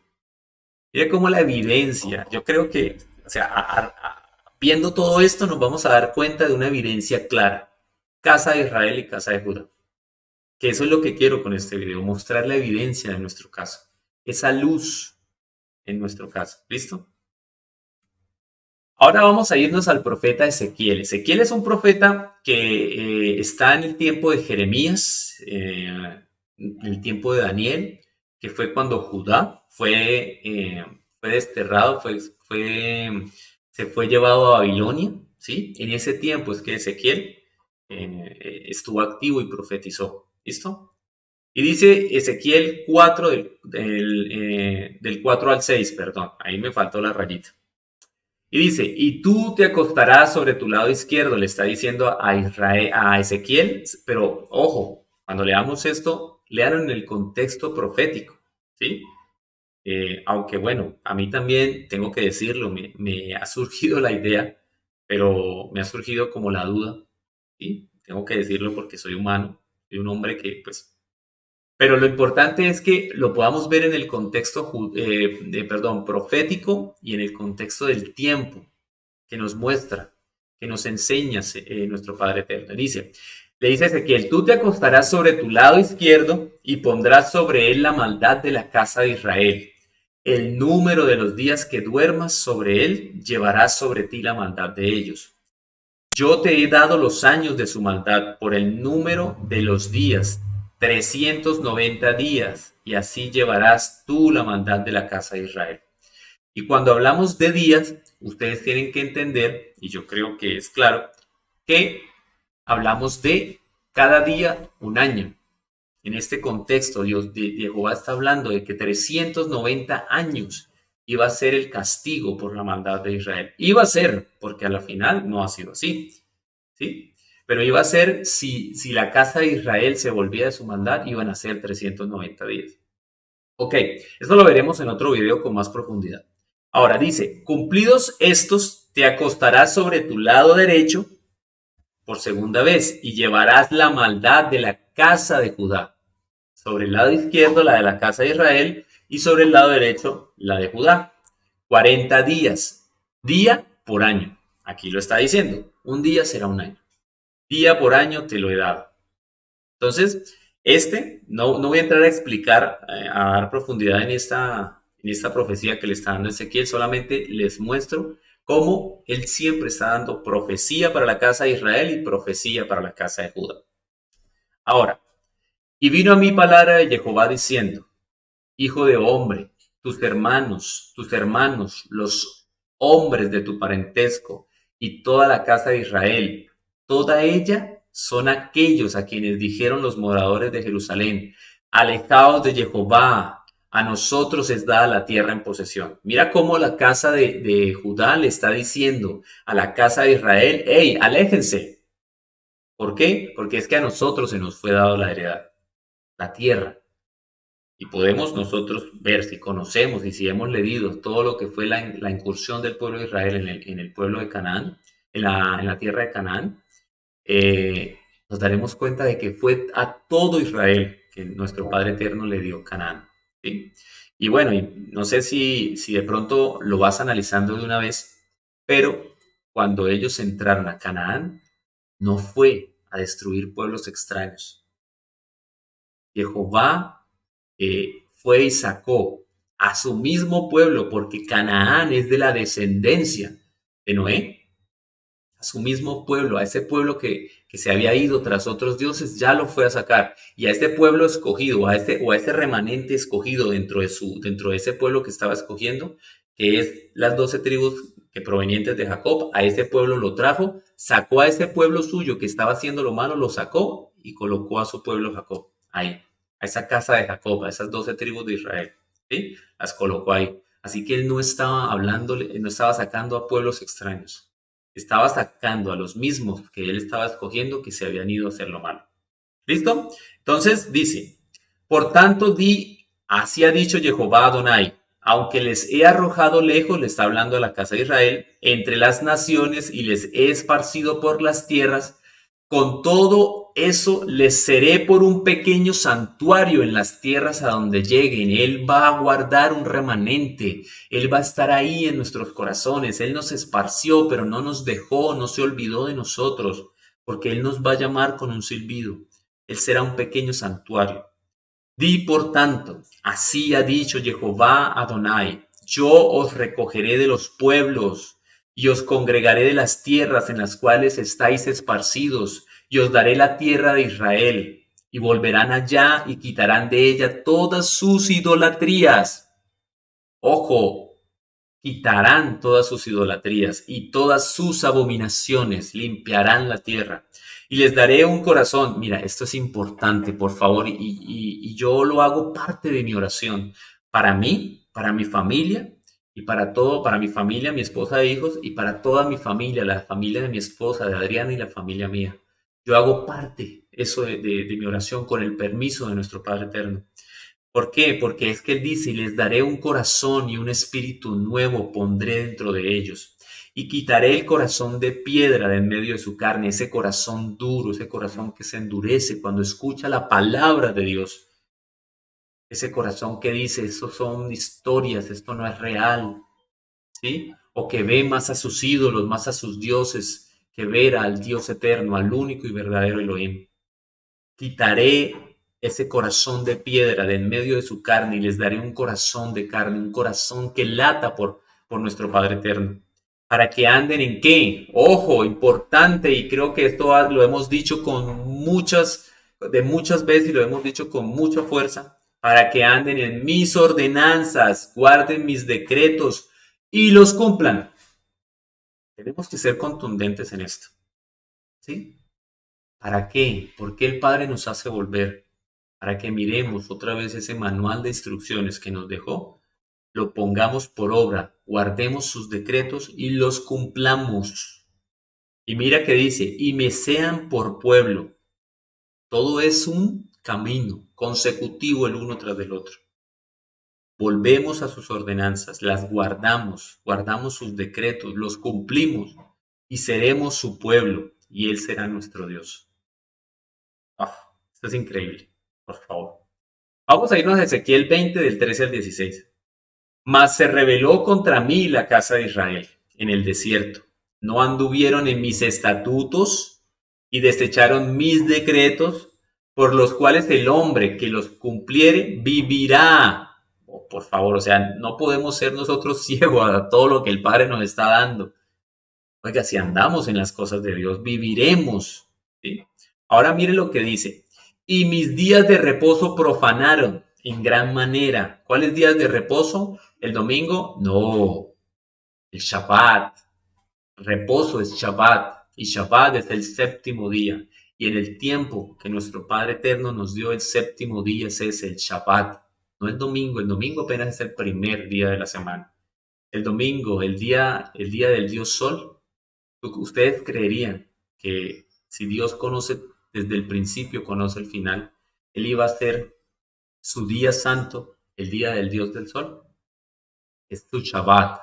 Mire cómo la evidencia, yo creo que, o sea, viendo todo esto nos vamos a dar cuenta de una evidencia clara. Casa de Israel y casa de Judá. Que eso es lo que quiero con este video, mostrar la evidencia de nuestro caso. Esa luz en nuestro caso. ¿Listo? Ahora vamos a irnos al profeta Ezequiel. Ezequiel es un profeta que está en el tiempo de Jeremías, en el tiempo de Daniel, que fue cuando Judá fue desterrado, se fue llevado a Babilonia. ¿Sí? En ese tiempo es que Ezequiel estuvo activo y profetizó. ¿Listo? Y dice Ezequiel 4 del 4 al 6, perdón, ahí me faltó la rayita. Y dice, y tú te acostarás sobre tu lado izquierdo, le está diciendo a Israel, a Ezequiel, pero ojo, cuando leamos esto, léalo en el contexto profético, ¿sí? Aunque bueno, a mí también tengo que decirlo, me ha surgido la idea, pero me ha surgido como la duda, ¿sí? Tengo que decirlo porque soy humano, soy un hombre que pues. Pero lo importante es que lo podamos ver en el contexto, profético y en el contexto del tiempo que nos muestra, que nos enseña nuestro Padre Eterno. Le dice Ezequiel, tú te acostarás sobre tu lado izquierdo y pondrás sobre él la maldad de la casa de Israel. El número de los días que duermas sobre él llevará sobre ti la maldad de ellos. Yo te he dado los años de su maldad por el número de los días, 390 días, y así llevarás tú la maldad de la casa de Israel. Y cuando hablamos de días, ustedes tienen que entender, y yo creo que es claro, que hablamos de cada día un año. En este contexto, Jehová está hablando de que 390 años iba a ser el castigo por la maldad de Israel. Iba a ser, porque a la final no ha sido así. ¿Sí? pero iba a ser, si la casa de Israel se volvía de su maldad, iban a ser 390 días. Ok, esto lo veremos en otro video con más profundidad. Ahora dice, cumplidos estos, te acostarás sobre tu lado derecho por segunda vez y llevarás la maldad de la casa de Judá. Sobre el lado izquierdo la de la casa de Israel y sobre el lado derecho la de Judá. 40 días, día por año. Aquí lo está diciendo, un día será un año. Día por año te lo he dado. Entonces, no voy a entrar a explicar, a dar profundidad en esta profecía que le está dando Ezequiel, solamente les muestro cómo él siempre está dando profecía para la casa de Israel y profecía para la casa de Judá. Ahora, y vino a mí palabra de Jehová diciendo, hijo de hombre, tus hermanos, los hombres de tu parentesco y toda la casa de Israel, toda ella son aquellos a quienes dijeron los moradores de Jerusalén, alejaos de Jehová, a nosotros es dada la tierra en posesión. Mira cómo la casa de Judá le está diciendo a la casa de Israel, hey, aléjense. ¿Por qué? Porque es que a nosotros se nos fue dado la heredad, la tierra. Y podemos nosotros ver si conocemos y si hemos leído todo lo que fue la incursión del pueblo de Israel en el pueblo de Canaán, en la tierra de Canaán, nos daremos cuenta de que fue a todo Israel que nuestro Padre Eterno le dio Canaán. ¿Sí? Y bueno, y no sé si de pronto lo vas analizando de una vez, pero cuando ellos entraron a Canaán, no fue a destruir pueblos extraños. Jehová fue y sacó a su mismo pueblo, porque Canaán es de la descendencia de Noé, a su mismo pueblo, a ese pueblo que se había ido tras otros dioses, ya lo fue a sacar. Y a este pueblo escogido, a este remanente escogido dentro de ese pueblo que estaba escogiendo, que es las 12 tribus que provenientes de Jacob, a ese pueblo lo trajo, sacó a ese pueblo suyo que estaba haciendo lo malo, lo sacó y colocó a su pueblo Jacob ahí, a esa casa de Jacob, a esas 12 tribus de Israel, ¿sí? Las colocó ahí. Así que él no estaba hablándole, no estaba sacando a pueblos extraños, estaba sacando a los mismos que él estaba escogiendo que se habían ido a hacer lo malo. ¿Listo? Entonces dice, por tanto así ha dicho Jehová Adonai, aunque les he arrojado lejos, le está hablando a la casa de Israel, entre las naciones y les he esparcido por las tierras, con todo eso les seré por un pequeño santuario en las tierras a donde lleguen. Él va a guardar un remanente. Él va a estar ahí en nuestros corazones. Él nos esparció, pero no nos dejó, no se olvidó de nosotros, porque Él nos va a llamar con un silbido. Él será un pequeño santuario. Di por tanto, así ha dicho Jehová Adonai, yo os recogeré de los pueblos y os congregaré de las tierras en las cuales estáis esparcidos y os daré la tierra de Israel y volverán allá y quitarán de ella todas sus idolatrías. Ojo, quitarán todas sus idolatrías y todas sus abominaciones, limpiarán la tierra. Y les daré un corazón. Mira, esto es importante, por favor, y yo lo hago parte de mi oración. Para mí, para mi familia y para todo, para mi familia, mi esposa e hijos, y para toda mi familia, la familia de mi esposa, de Adriana y la familia mía. Yo hago parte eso de mi oración con el permiso de nuestro Padre Eterno. ¿Por qué? Porque es que Él dice, y les daré un corazón y un espíritu nuevo pondré dentro de ellos. Y quitaré el corazón de piedra de en medio de su carne, ese corazón duro, ese corazón que se endurece cuando escucha la palabra de Dios. Ese corazón que dice, eso son historias, esto no es real, ¿sí? O que ve más a sus ídolos, más a sus dioses, que ver al Dios eterno, al único y verdadero Elohim. Quitaré ese corazón de piedra de en medio de su carne y les daré un corazón de carne, un corazón que lata por nuestro Padre Eterno. ¿Para que anden en qué? Ojo, importante, y creo que esto lo hemos dicho de muchas veces y lo hemos dicho con mucha fuerza, para que anden en mis ordenanzas, guarden mis decretos y los cumplan. Tenemos que ser contundentes en esto, ¿sí? ¿Para qué? ¿Por qué el Padre nos hace volver? Para que miremos otra vez ese manual de instrucciones que nos dejó, lo pongamos por obra, guardemos sus decretos y los cumplamos. Y mira que dice, y me sean por pueblo. Todo es un camino consecutivo el uno tras del otro. Volvemos a sus ordenanzas, las guardamos, guardamos sus decretos, los cumplimos y seremos su pueblo y Él será nuestro Dios. Esto es increíble, por favor. Vamos a irnos a Ezequiel 20 del 13 al 16. Mas se rebeló contra mí la casa de Israel en el desierto. No anduvieron en mis estatutos y desecharon mis decretos, por los cuales el hombre que los cumpliere vivirá. Oh, por favor, o sea, no podemos ser nosotros ciegos a todo lo que el Padre nos está dando. Oiga, si andamos en las cosas de Dios, viviremos. ¿Sí? Ahora mire lo que dice. Y mis días de reposo profanaron en gran manera. ¿Cuáles días de reposo? ¿El domingo? No, el Shabbat. Reposo es Shabbat. Y Shabbat es el séptimo día. Y en el tiempo que nuestro Padre Eterno nos dio el séptimo día, ese es el Shabbat. No el domingo. El domingo apenas es el primer día de la semana. El domingo, el día del Dios Sol. ¿Ustedes creerían que si Dios conoce desde el principio, conoce el final, Él iba a hacer su día santo, el día del Dios del Sol? Es su Shabbat.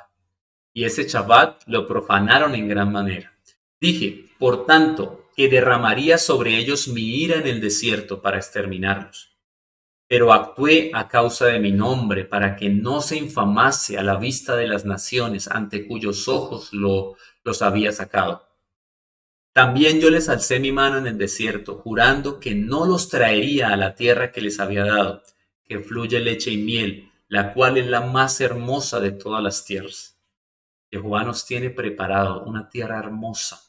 Y ese Shabbat lo profanaron en gran manera. Dije, por tanto, que derramaría sobre ellos mi ira en el desierto para exterminarlos. Pero actué a causa de mi nombre, para que no se infamase a la vista de las naciones ante cuyos ojos los había sacado. También yo les alcé mi mano en el desierto, jurando que no los traería a la tierra que les había dado, que fluye leche y miel, la cual es la más hermosa de todas las tierras. Jehová nos tiene preparado una tierra hermosa.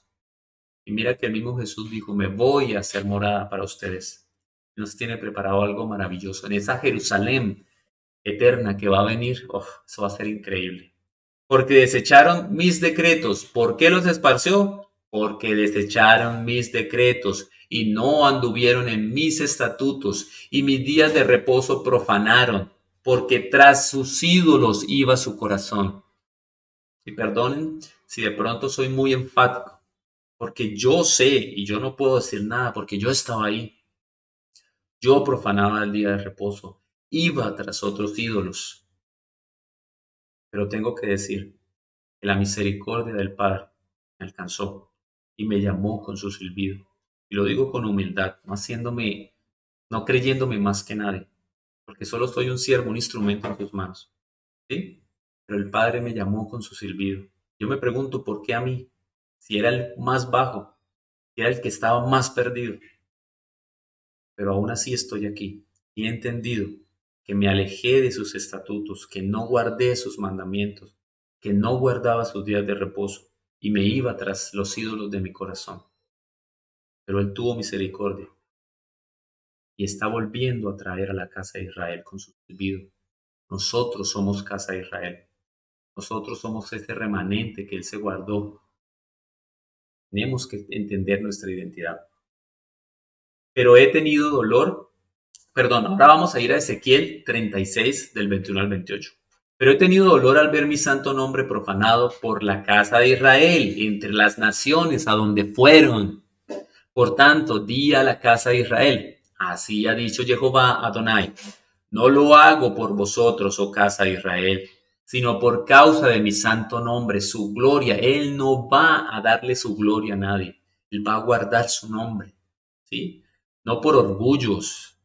Y mira que el mismo Jesús dijo, me voy a hacer morada para ustedes. Nos tiene preparado algo maravilloso. En esa Jerusalén eterna que va a venir, eso va a ser increíble. Porque desecharon mis decretos. ¿Por qué los esparció? Porque desecharon mis decretos y no anduvieron en mis estatutos, y mis días de reposo profanaron, porque tras sus ídolos iba su corazón. Y perdonen si de pronto soy muy enfático, porque yo sé y yo no puedo decir nada porque yo estaba ahí. Yo profanaba el día de reposo, iba tras otros ídolos, pero tengo que decir que la misericordia del Padre me alcanzó y me llamó con su silbido. Y lo digo con humildad, no haciéndome, no creyéndome más que nadie, porque solo soy un siervo, un instrumento en sus manos. ¿Sí? Pero el Padre me llamó con su silbido. Yo me pregunto, ¿por qué a mí? Si era el más bajo, si era el que estaba más perdido. Pero aún así estoy aquí y he entendido que me alejé de sus estatutos, que no guardé sus mandamientos, que no guardaba sus días de reposo y me iba tras los ídolos de mi corazón. Pero Él tuvo misericordia y está volviendo a traer a la casa de Israel con su silbido. Nosotros somos casa de Israel. Nosotros somos ese remanente que Él se guardó. Tenemos que entender nuestra identidad. Pero he tenido dolor. Perdón, ahora vamos a ir a Ezequiel 36 del 21 al 28. Pero he tenido dolor al ver mi santo nombre profanado por la casa de Israel, entre las naciones a donde fueron. Por tanto, di a la casa de Israel, así ha dicho Jehová Adonai, no lo hago por vosotros, oh casa de Israel, sino por causa de mi santo nombre, su gloria. Él no va a darle su gloria a nadie, Él va a guardar su nombre, ¿sí? No por orgullos,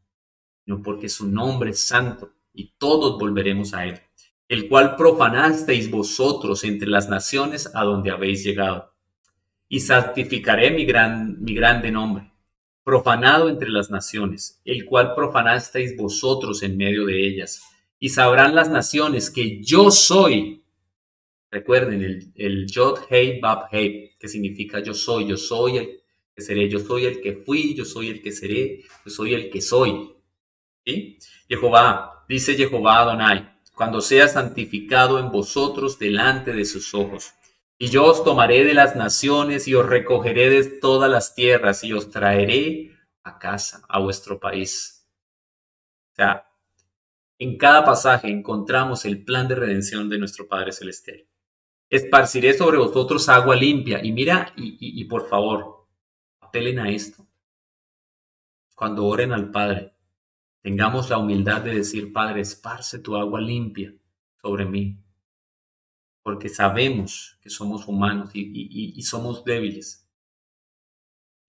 sino porque su nombre es santo y todos volveremos a Él, el cual profanasteis vosotros entre las naciones a donde habéis llegado. Y santificaré mi grande nombre, profanado entre las naciones, el cual profanasteis vosotros en medio de ellas. Y sabrán las naciones que yo soy. Recuerden el Yod Hei Bab Hei, que significa yo soy el que seré, yo soy el que fui, yo soy el que seré, yo soy el que soy. ¿Sí? Jehová, dice Jehová Adonai, cuando sea santificado en vosotros delante de sus ojos. Y yo os tomaré de las naciones y os recogeré de todas las tierras y os traeré a casa, a vuestro país. O sea, en cada pasaje encontramos el plan de redención de nuestro Padre Celestial. Esparciré sobre vosotros agua limpia. Y mira, y por favor, apelen a esto. Cuando oren al Padre, tengamos la humildad de decir, Padre, esparce tu agua limpia sobre mí, porque sabemos que somos humanos y somos débiles.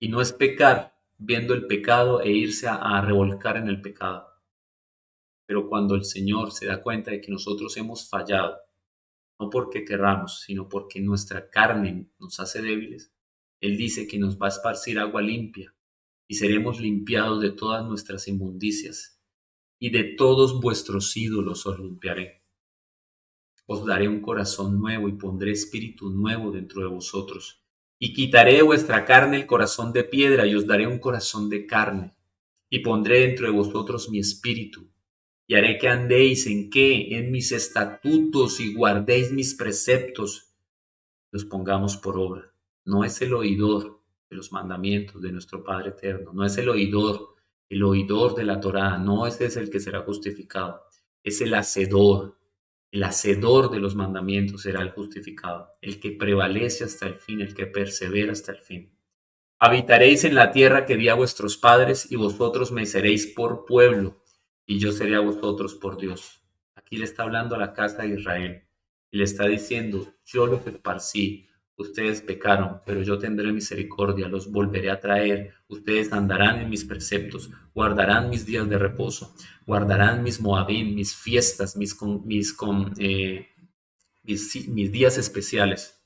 Y no es pecar viendo el pecado e irse a revolcar en el pecado. Pero cuando el Señor se da cuenta de que nosotros hemos fallado, no porque querramos, sino porque nuestra carne nos hace débiles, Él dice que nos va a esparcir agua limpia y seremos limpiados de todas nuestras inmundicias y de todos vuestros ídolos os limpiaré. Os daré un corazón nuevo y pondré espíritu nuevo dentro de vosotros. Y quitaré de vuestra carne el corazón de piedra y os daré un corazón de carne. Y pondré dentro de vosotros mi espíritu. Y haré que andéis en qué, en mis estatutos y guardéis mis preceptos. Los pongamos por obra. No es el oidor de los mandamientos de nuestro Padre eterno. No es el oidor de la Torá. No ese es el que será justificado. Es el hacedor. El hacedor de los mandamientos será el justificado, el que prevalece hasta el fin, el que persevera hasta el fin. Habitaréis en la tierra que di a vuestros padres y vosotros me seréis por pueblo y yo seré a vosotros por Dios. Aquí le está hablando a la casa de Israel y le está diciendo, yo los esparcí, ustedes pecaron, pero yo tendré misericordia, los volveré a traer, ustedes andarán en mis preceptos, guardarán mis días de reposo, guardarán mis moabim, mis fiestas, mis días especiales.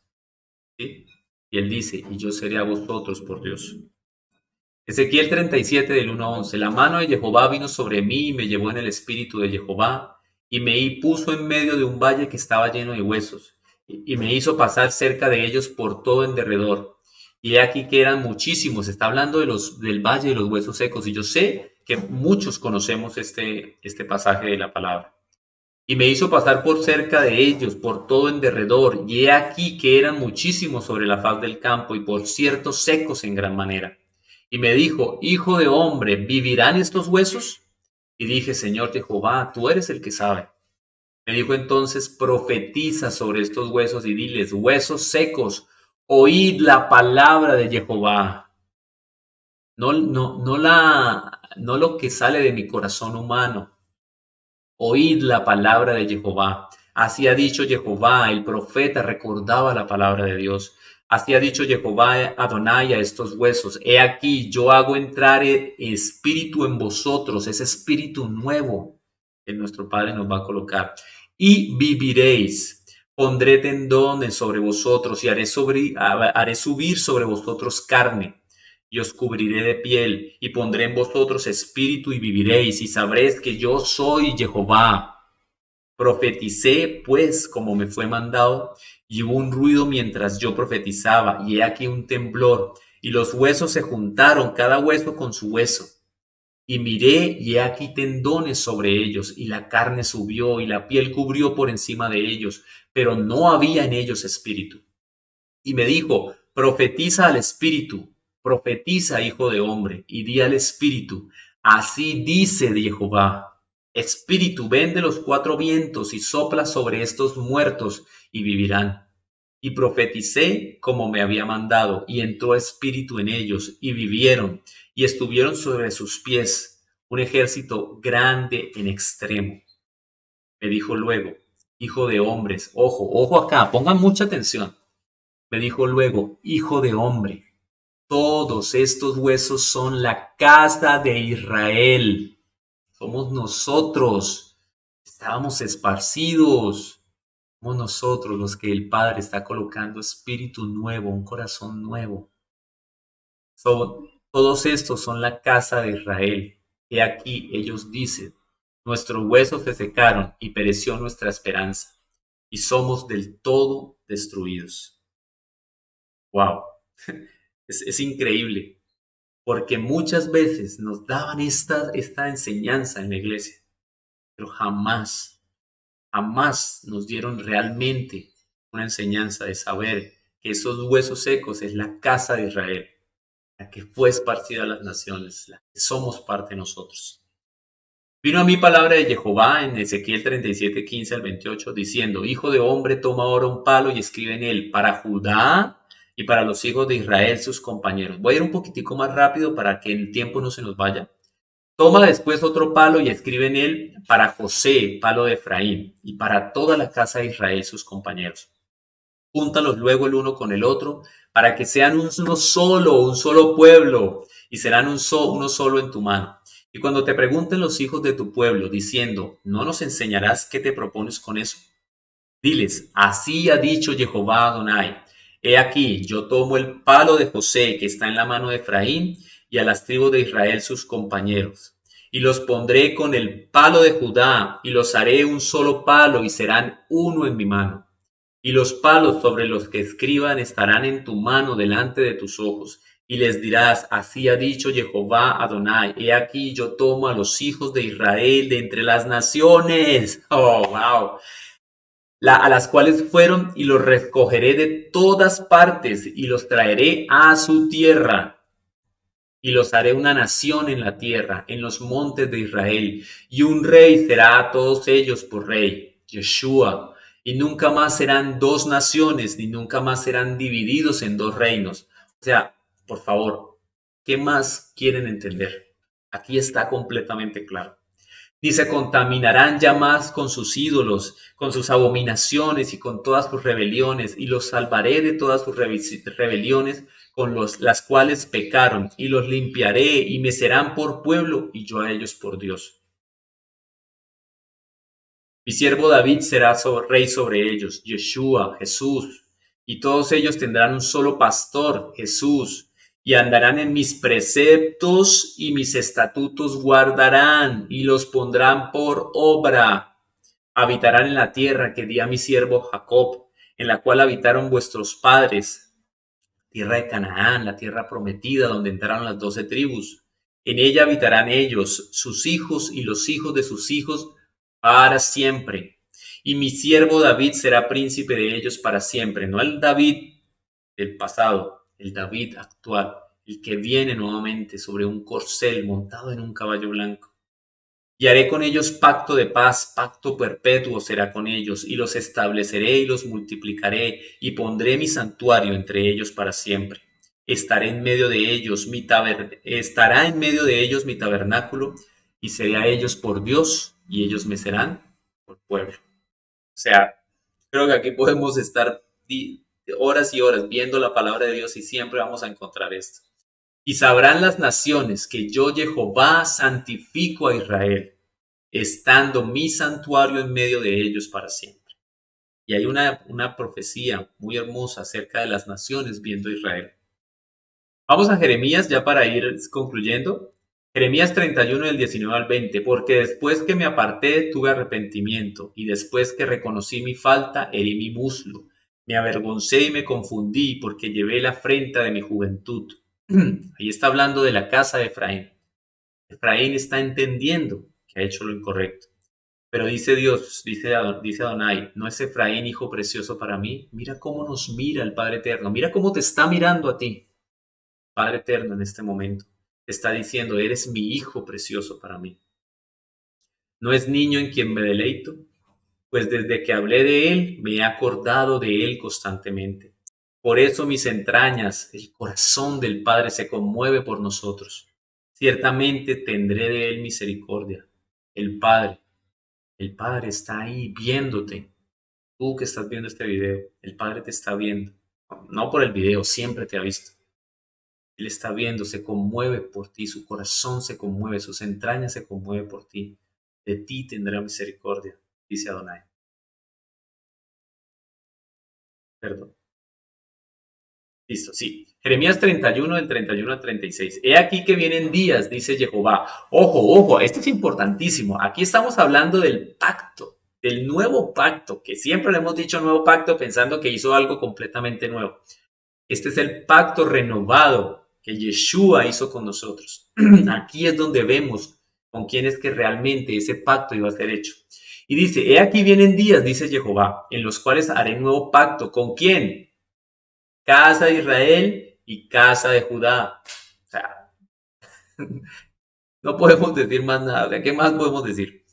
¿Sí? Y él dice, y yo seré a vosotros por Dios. Ezequiel 37 del 1 a 11. La mano de Jehová vino sobre mí y me llevó en el espíritu de Jehová y me puso en medio de un valle que estaba lleno de huesos y me hizo pasar cerca de ellos por todo en derredor. Y he aquí que eran muchísimos. Está hablando del valle de los huesos secos y yo sé que muchos conocemos este pasaje de la palabra. Y me hizo pasar por cerca de ellos, por todo en derredor, y he aquí que eran muchísimos sobre la faz del campo, y por cierto secos en gran manera. Y me dijo, hijo de hombre, ¿vivirán estos huesos? Y dije, Señor Jehová, tú eres el que sabe. Me dijo entonces, profetiza sobre estos huesos y diles, huesos secos, oíd la palabra de Jehová. No lo que sale de mi corazón humano. Oíd la palabra de Jehová. Así ha dicho Jehová, el profeta recordaba la palabra de Dios. Así ha dicho Jehová Adonai a estos huesos. He aquí, yo hago entrar espíritu en vosotros, ese espíritu nuevo que nuestro Padre nos va a colocar. Y viviréis. Pondré tendones sobre vosotros y haré subir sobre vosotros carne y os cubriré de piel, y pondré en vosotros espíritu y viviréis, y sabréis que yo soy Jehová. Profeticé, pues, como me fue mandado, y hubo un ruido mientras yo profetizaba, y he aquí un temblor, y los huesos se juntaron, cada hueso con su hueso. Y miré, y he aquí tendones sobre ellos, y la carne subió, y la piel cubrió por encima de ellos, pero no había en ellos espíritu. Y me dijo, profetiza al espíritu, profetiza, hijo de hombre, y di al espíritu, así dice Jehová, espíritu, ven de los cuatro vientos y sopla sobre estos muertos y vivirán. Y profeticé como me había mandado, y entró espíritu en ellos, y vivieron, y estuvieron sobre sus pies, un ejército grande en extremo. Me dijo luego, hijo de hombres, ojo, ojo acá, pongan mucha atención. Me dijo luego, hijo de hombre, todos estos huesos son la casa de Israel. Somos nosotros. Estábamos esparcidos. Somos nosotros los que el Padre está colocando espíritu nuevo, un corazón nuevo. Todos estos son la casa de Israel. He aquí ellos dicen, nuestros huesos se secaron y pereció nuestra esperanza, y somos del todo destruidos. Wow. Es increíble, porque muchas veces nos daban esta enseñanza en la iglesia, pero jamás nos dieron realmente una enseñanza de saber que esos huesos secos es la casa de Israel, la que fue esparcida a las naciones, la que somos parte de nosotros. Vino a mí palabra de Jehová en Ezequiel 37, 15 al 28, diciendo, Hijo de hombre, toma ahora un palo y escribe en él, para Judá y para los hijos de Israel, sus compañeros. Voy a ir un poquitico más rápido para que el tiempo no se nos vaya. Toma después otro palo y escribe en él, para José, palo de Efraín, y para toda la casa de Israel, sus compañeros. Júntalos luego el uno con el otro, para que sean un solo pueblo, y serán uno solo en tu mano. Y cuando te pregunten los hijos de tu pueblo, diciendo, ¿no nos enseñarás qué te propones con eso? Diles, así ha dicho Jehová Adonai. He aquí, yo tomo el palo de José que está en la mano de Efraín y a las tribus de Israel sus compañeros. Y los pondré con el palo de Judá y los haré un solo palo y serán uno en mi mano. Y los palos sobre los que escriban estarán en tu mano delante de tus ojos. Y les dirás, así ha dicho Jehová Adonai, he aquí yo tomo a los hijos de Israel de entre las naciones. Oh, wow. A las cuales fueron y los recogeré de todas partes y los traeré a su tierra. Y los haré una nación en la tierra, en los montes de Israel. Y un rey será a todos ellos por rey, Yeshua. Y nunca más serán dos naciones, ni nunca más serán divididos en dos reinos. O sea, por favor, ¿qué más quieren entender? Aquí está completamente claro. Ni se contaminarán ya más con sus ídolos, con sus abominaciones y con todas sus rebeliones, y los salvaré de todas sus rebeliones con las cuales pecaron, y los limpiaré, y me serán por pueblo, y yo a ellos por Dios. Mi siervo David será rey sobre ellos, Yeshua, Jesús, y todos ellos tendrán un solo pastor, Jesús, y andarán en mis preceptos y mis estatutos guardarán y los pondrán por obra. Habitarán en la tierra que di a mi siervo Jacob, en la cual habitaron vuestros padres, tierra de Canaán, la tierra prometida donde entraron las 12 tribus. En ella habitarán ellos, sus hijos y los hijos de sus hijos para siempre. Y mi siervo David será príncipe de ellos para siempre, no el David del pasado, el David actual, el que viene nuevamente sobre un corcel montado en un caballo blanco. Y haré con ellos pacto de paz, pacto perpetuo será con ellos, y los estableceré y los multiplicaré, y pondré mi santuario entre ellos para siempre. Estaré en medio de ellos, estará en medio de ellos mi tabernáculo, y seré a ellos por Dios, y ellos me serán por pueblo. O sea, creo que aquí podemos estar horas y horas viendo la palabra de Dios y siempre vamos a encontrar esto. Y sabrán las naciones que yo, Jehová, santifico a Israel, estando mi santuario en medio de ellos para siempre. Y hay una profecía muy hermosa acerca de las naciones viendo Israel. Vamos a Jeremías ya para ir concluyendo. Jeremías 31 del 19 al 20, porque después que me aparté tuve arrepentimiento, y después que reconocí mi falta, herí mi muslo. Me avergoncé y me confundí, porque llevé la afrenta de mi juventud. Ahí está hablando de la casa de Efraín. Efraín está entendiendo que ha hecho lo incorrecto. Pero dice Dios, dice Adonai, ¿no es Efraín hijo precioso para mí? Mira cómo nos mira el Padre Eterno, mira cómo te está mirando a ti. Padre Eterno en este momento te está diciendo, eres mi hijo precioso para mí. ¿No es niño en quien me deleito? Pues desde que hablé de él, me he acordado de él constantemente. Por eso mis entrañas, el corazón del Padre se conmueve por nosotros. Ciertamente tendré de él misericordia. El Padre está ahí viéndote. Tú que estás viendo este video, el Padre te está viendo. No por el video, siempre te ha visto. Él está viendo, se conmueve por ti, su corazón se conmueve, sus entrañas se conmueven por ti. De ti tendrá misericordia, dice Adonai. Perdón. Listo, sí. Jeremías 31, del 31 al 36. He aquí que vienen días, dice Jehová. Ojo, ojo, esto es importantísimo. Aquí estamos hablando del pacto, del nuevo pacto, que siempre le hemos dicho nuevo pacto pensando que hizo algo completamente nuevo. Este es el pacto renovado que Yeshua hizo con nosotros. Aquí es donde vemos con quién es que realmente ese pacto iba a ser hecho. Y dice, he aquí vienen días, dice Jehová, en los cuales haré nuevo pacto. ¿Con quién? Casa de Israel y casa de Judá. O sea, No podemos decir más nada. O sea, ¿qué más podemos decir?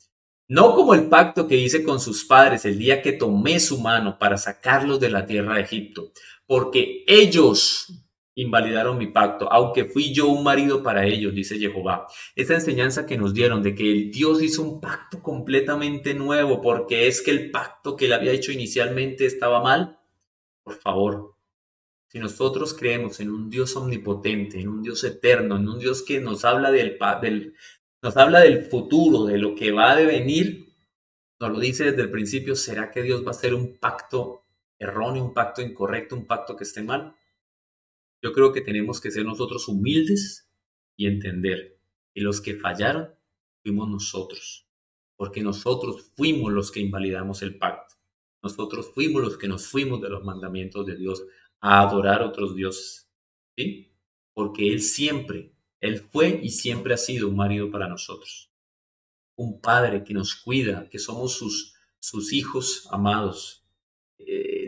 No como el pacto que hice con sus padres el día que tomé su mano para sacarlos de la tierra de Egipto, porque ellos invalidaron mi pacto, aunque fui yo un marido para ellos, dice Jehová. Esta enseñanza que nos dieron de que el Dios hizo un pacto completamente nuevo, porque es que el pacto que él había hecho inicialmente estaba mal. Por favor, si nosotros creemos en un Dios omnipotente, en un Dios eterno, en un Dios que nos habla del futuro, de lo que va a devenir, nos lo dice desde el principio, ¿será que Dios va a hacer un pacto erróneo, un pacto incorrecto, un pacto que esté mal? Yo creo que tenemos que ser nosotros humildes y entender que los que fallaron fuimos nosotros, porque nosotros fuimos los que invalidamos el pacto. Nosotros fuimos los que nos fuimos de los mandamientos de Dios a adorar a otros dioses, ¿sí? Porque Él fue y siempre ha sido un marido para nosotros, un padre que nos cuida, que somos sus hijos amados,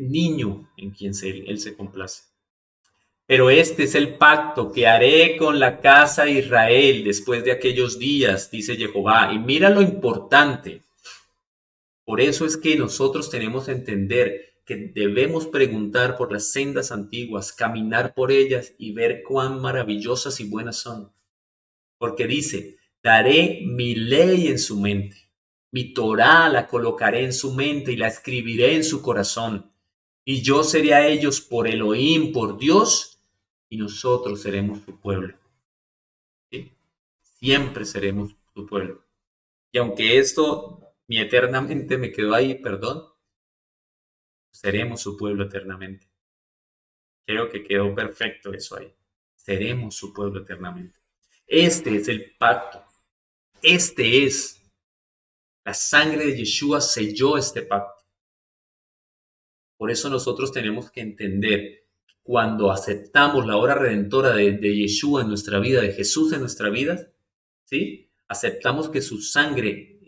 niño en quien Él se complace. Pero este es el pacto que haré con la casa de Israel después de aquellos días, dice Jehová. Y mira lo importante. Por eso es que nosotros tenemos que entender que debemos preguntar por las sendas antiguas, caminar por ellas y ver cuán maravillosas y buenas son. Porque dice, daré mi ley en su mente, mi Torá la colocaré en su mente y la escribiré en su corazón. Y yo seré a ellos por Elohim, por Dios, y nosotros seremos su pueblo. ¿Sí? Siempre seremos su pueblo. Y aunque esto, mi eternamente me quedó ahí, perdón, seremos su pueblo eternamente. Creo que quedó perfecto eso ahí. Seremos su pueblo eternamente. Este es el pacto. Este es. La sangre de Yeshua selló este pacto. Por eso nosotros tenemos que entender, cuando aceptamos la obra redentora de Yeshua en nuestra vida, de Jesús en nuestra vida, ¿sí? Aceptamos que su sangre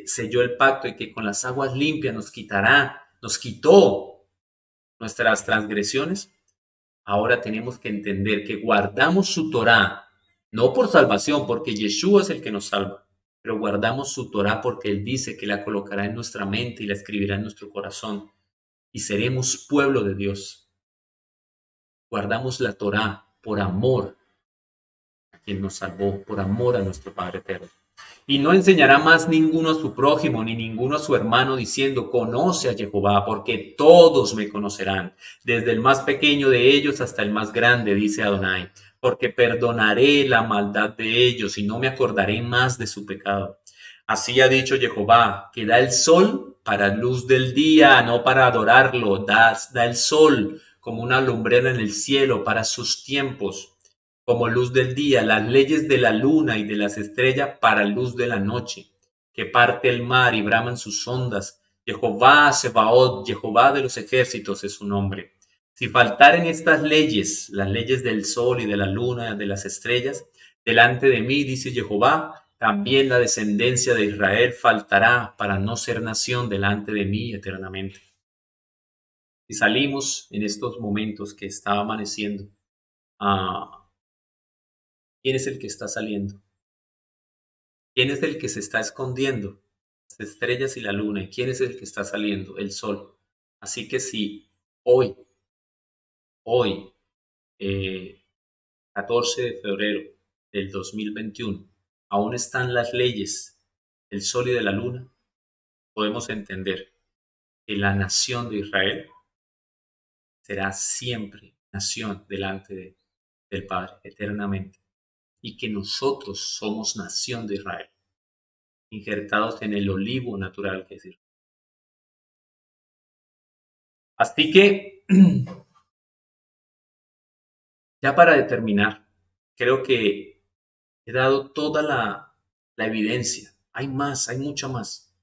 selló el pacto y que con las aguas limpias nos quitó nuestras transgresiones. Ahora tenemos que entender que guardamos su Torá, no por salvación, porque Yeshua es el que nos salva, pero guardamos su Torá porque Él dice que la colocará en nuestra mente y la escribirá en nuestro corazón y seremos pueblo de Dios. Guardamos la Torá por amor a quien nos salvó, por amor a nuestro Padre eterno. Y no enseñará más ninguno a su prójimo, ni ninguno a su hermano, diciendo, conoce a Jehová, porque todos me conocerán, desde el más pequeño de ellos hasta el más grande, dice Adonai, porque perdonaré la maldad de ellos y no me acordaré más de su pecado. Así ha dicho Jehová, que da el sol para luz del día, no para adorarlo, da el sol como una lumbrera en el cielo para sus tiempos, como luz del día, las leyes de la luna y de las estrellas para luz de la noche, que parte el mar y braman sus ondas. Jehová Sebaot, Jehová de los ejércitos es su nombre. Si faltaren estas leyes, las leyes del sol y de la luna, de las estrellas, delante de mí, dice Jehová, también la descendencia de Israel faltará para no ser nación delante de mí eternamente. Si salimos en estos momentos que está amaneciendo, ¿quién es el que está saliendo? ¿Quién es el que se está escondiendo? Las estrellas y la luna. ¿Y quién es el que está saliendo? El sol. Así que si hoy, 14 de febrero del 2021, aún están las leyes del sol y de la luna, podemos entender que la nación de Israel será siempre nación delante del Padre, eternamente. Y que nosotros somos nación de Israel, injertados en el olivo natural que es Israel. Así que, ya para determinar, creo que he dado toda la evidencia. Hay más, hay mucha más.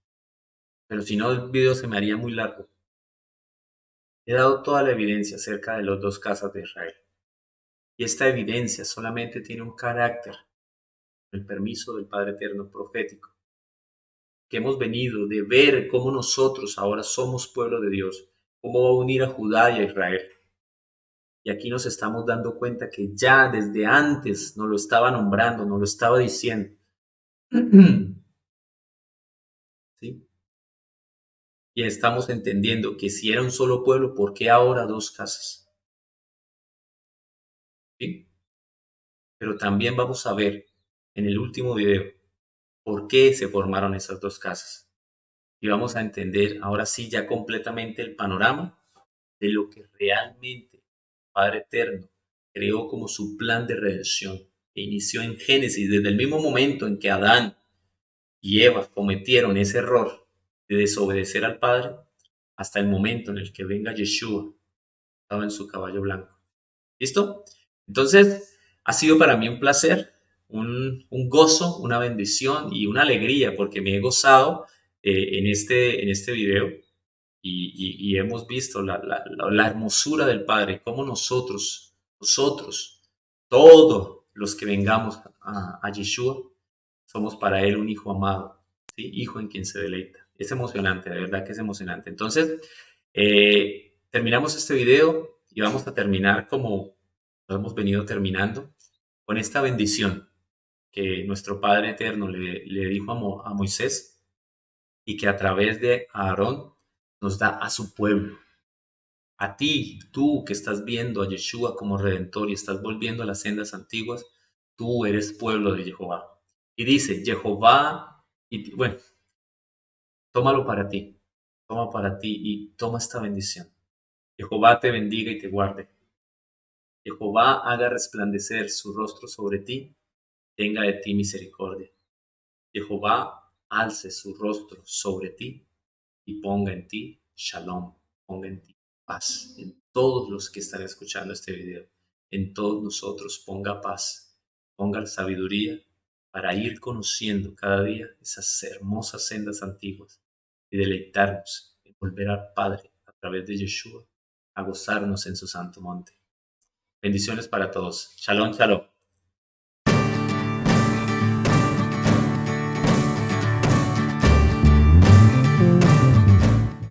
Pero si no, el video se me haría muy largo. He dado toda la evidencia acerca de las dos casas de Israel. Y esta evidencia solamente tiene un carácter, el permiso del Padre Eterno profético, que hemos venido de ver cómo nosotros ahora somos pueblo de Dios, cómo va a unir a Judá y a Israel. Y aquí nos estamos dando cuenta que ya desde antes nos lo estaba nombrando, nos lo estaba diciendo. ¿Sí? Y estamos entendiendo que si era un solo pueblo, ¿por qué ahora dos casas? ¿Sí? Pero también vamos a ver en el último video por qué se formaron esas dos casas. Y vamos a entender ahora sí ya completamente el panorama de lo que realmente Padre Eterno creó como su plan de redención, que inició en Génesis, desde el mismo momento en que Adán y Eva cometieron ese error de desobedecer al Padre, hasta el momento en el que venga Yeshua, estaba en su caballo blanco. ¿Listo? Entonces, ha sido para mí un placer, un gozo, una bendición y una alegría, porque me he gozado en este video y hemos visto la hermosura del Padre, cómo nosotros, todos los que vengamos a Yeshua, somos para Él un hijo amado, ¿sí? Hijo en quien se deleita. Es emocionante, de verdad que es emocionante. Entonces, terminamos este video y vamos a terminar como lo hemos venido terminando, con esta bendición que nuestro Padre Eterno le dijo a Moisés y que a través de Aarón nos da a su pueblo. A ti, tú que estás viendo a Yeshua como redentor y estás volviendo a las sendas antiguas, tú eres pueblo de Jehová. Y dice, Jehová, y bueno, tómalo para ti, toma para ti y toma esta bendición. Jehová te bendiga y te guarde. Jehová haga resplandecer su rostro sobre ti, tenga de ti misericordia. Jehová alce su rostro sobre ti y ponga en ti shalom, ponga en ti paz. En todos los que están escuchando este video, en todos nosotros ponga paz, ponga sabiduría para ir conociendo cada día esas hermosas sendas antiguas y deleitarnos en volver al Padre a través de Yeshua, a gozarnos en su santo monte. Bendiciones para todos. Shalom, shalom.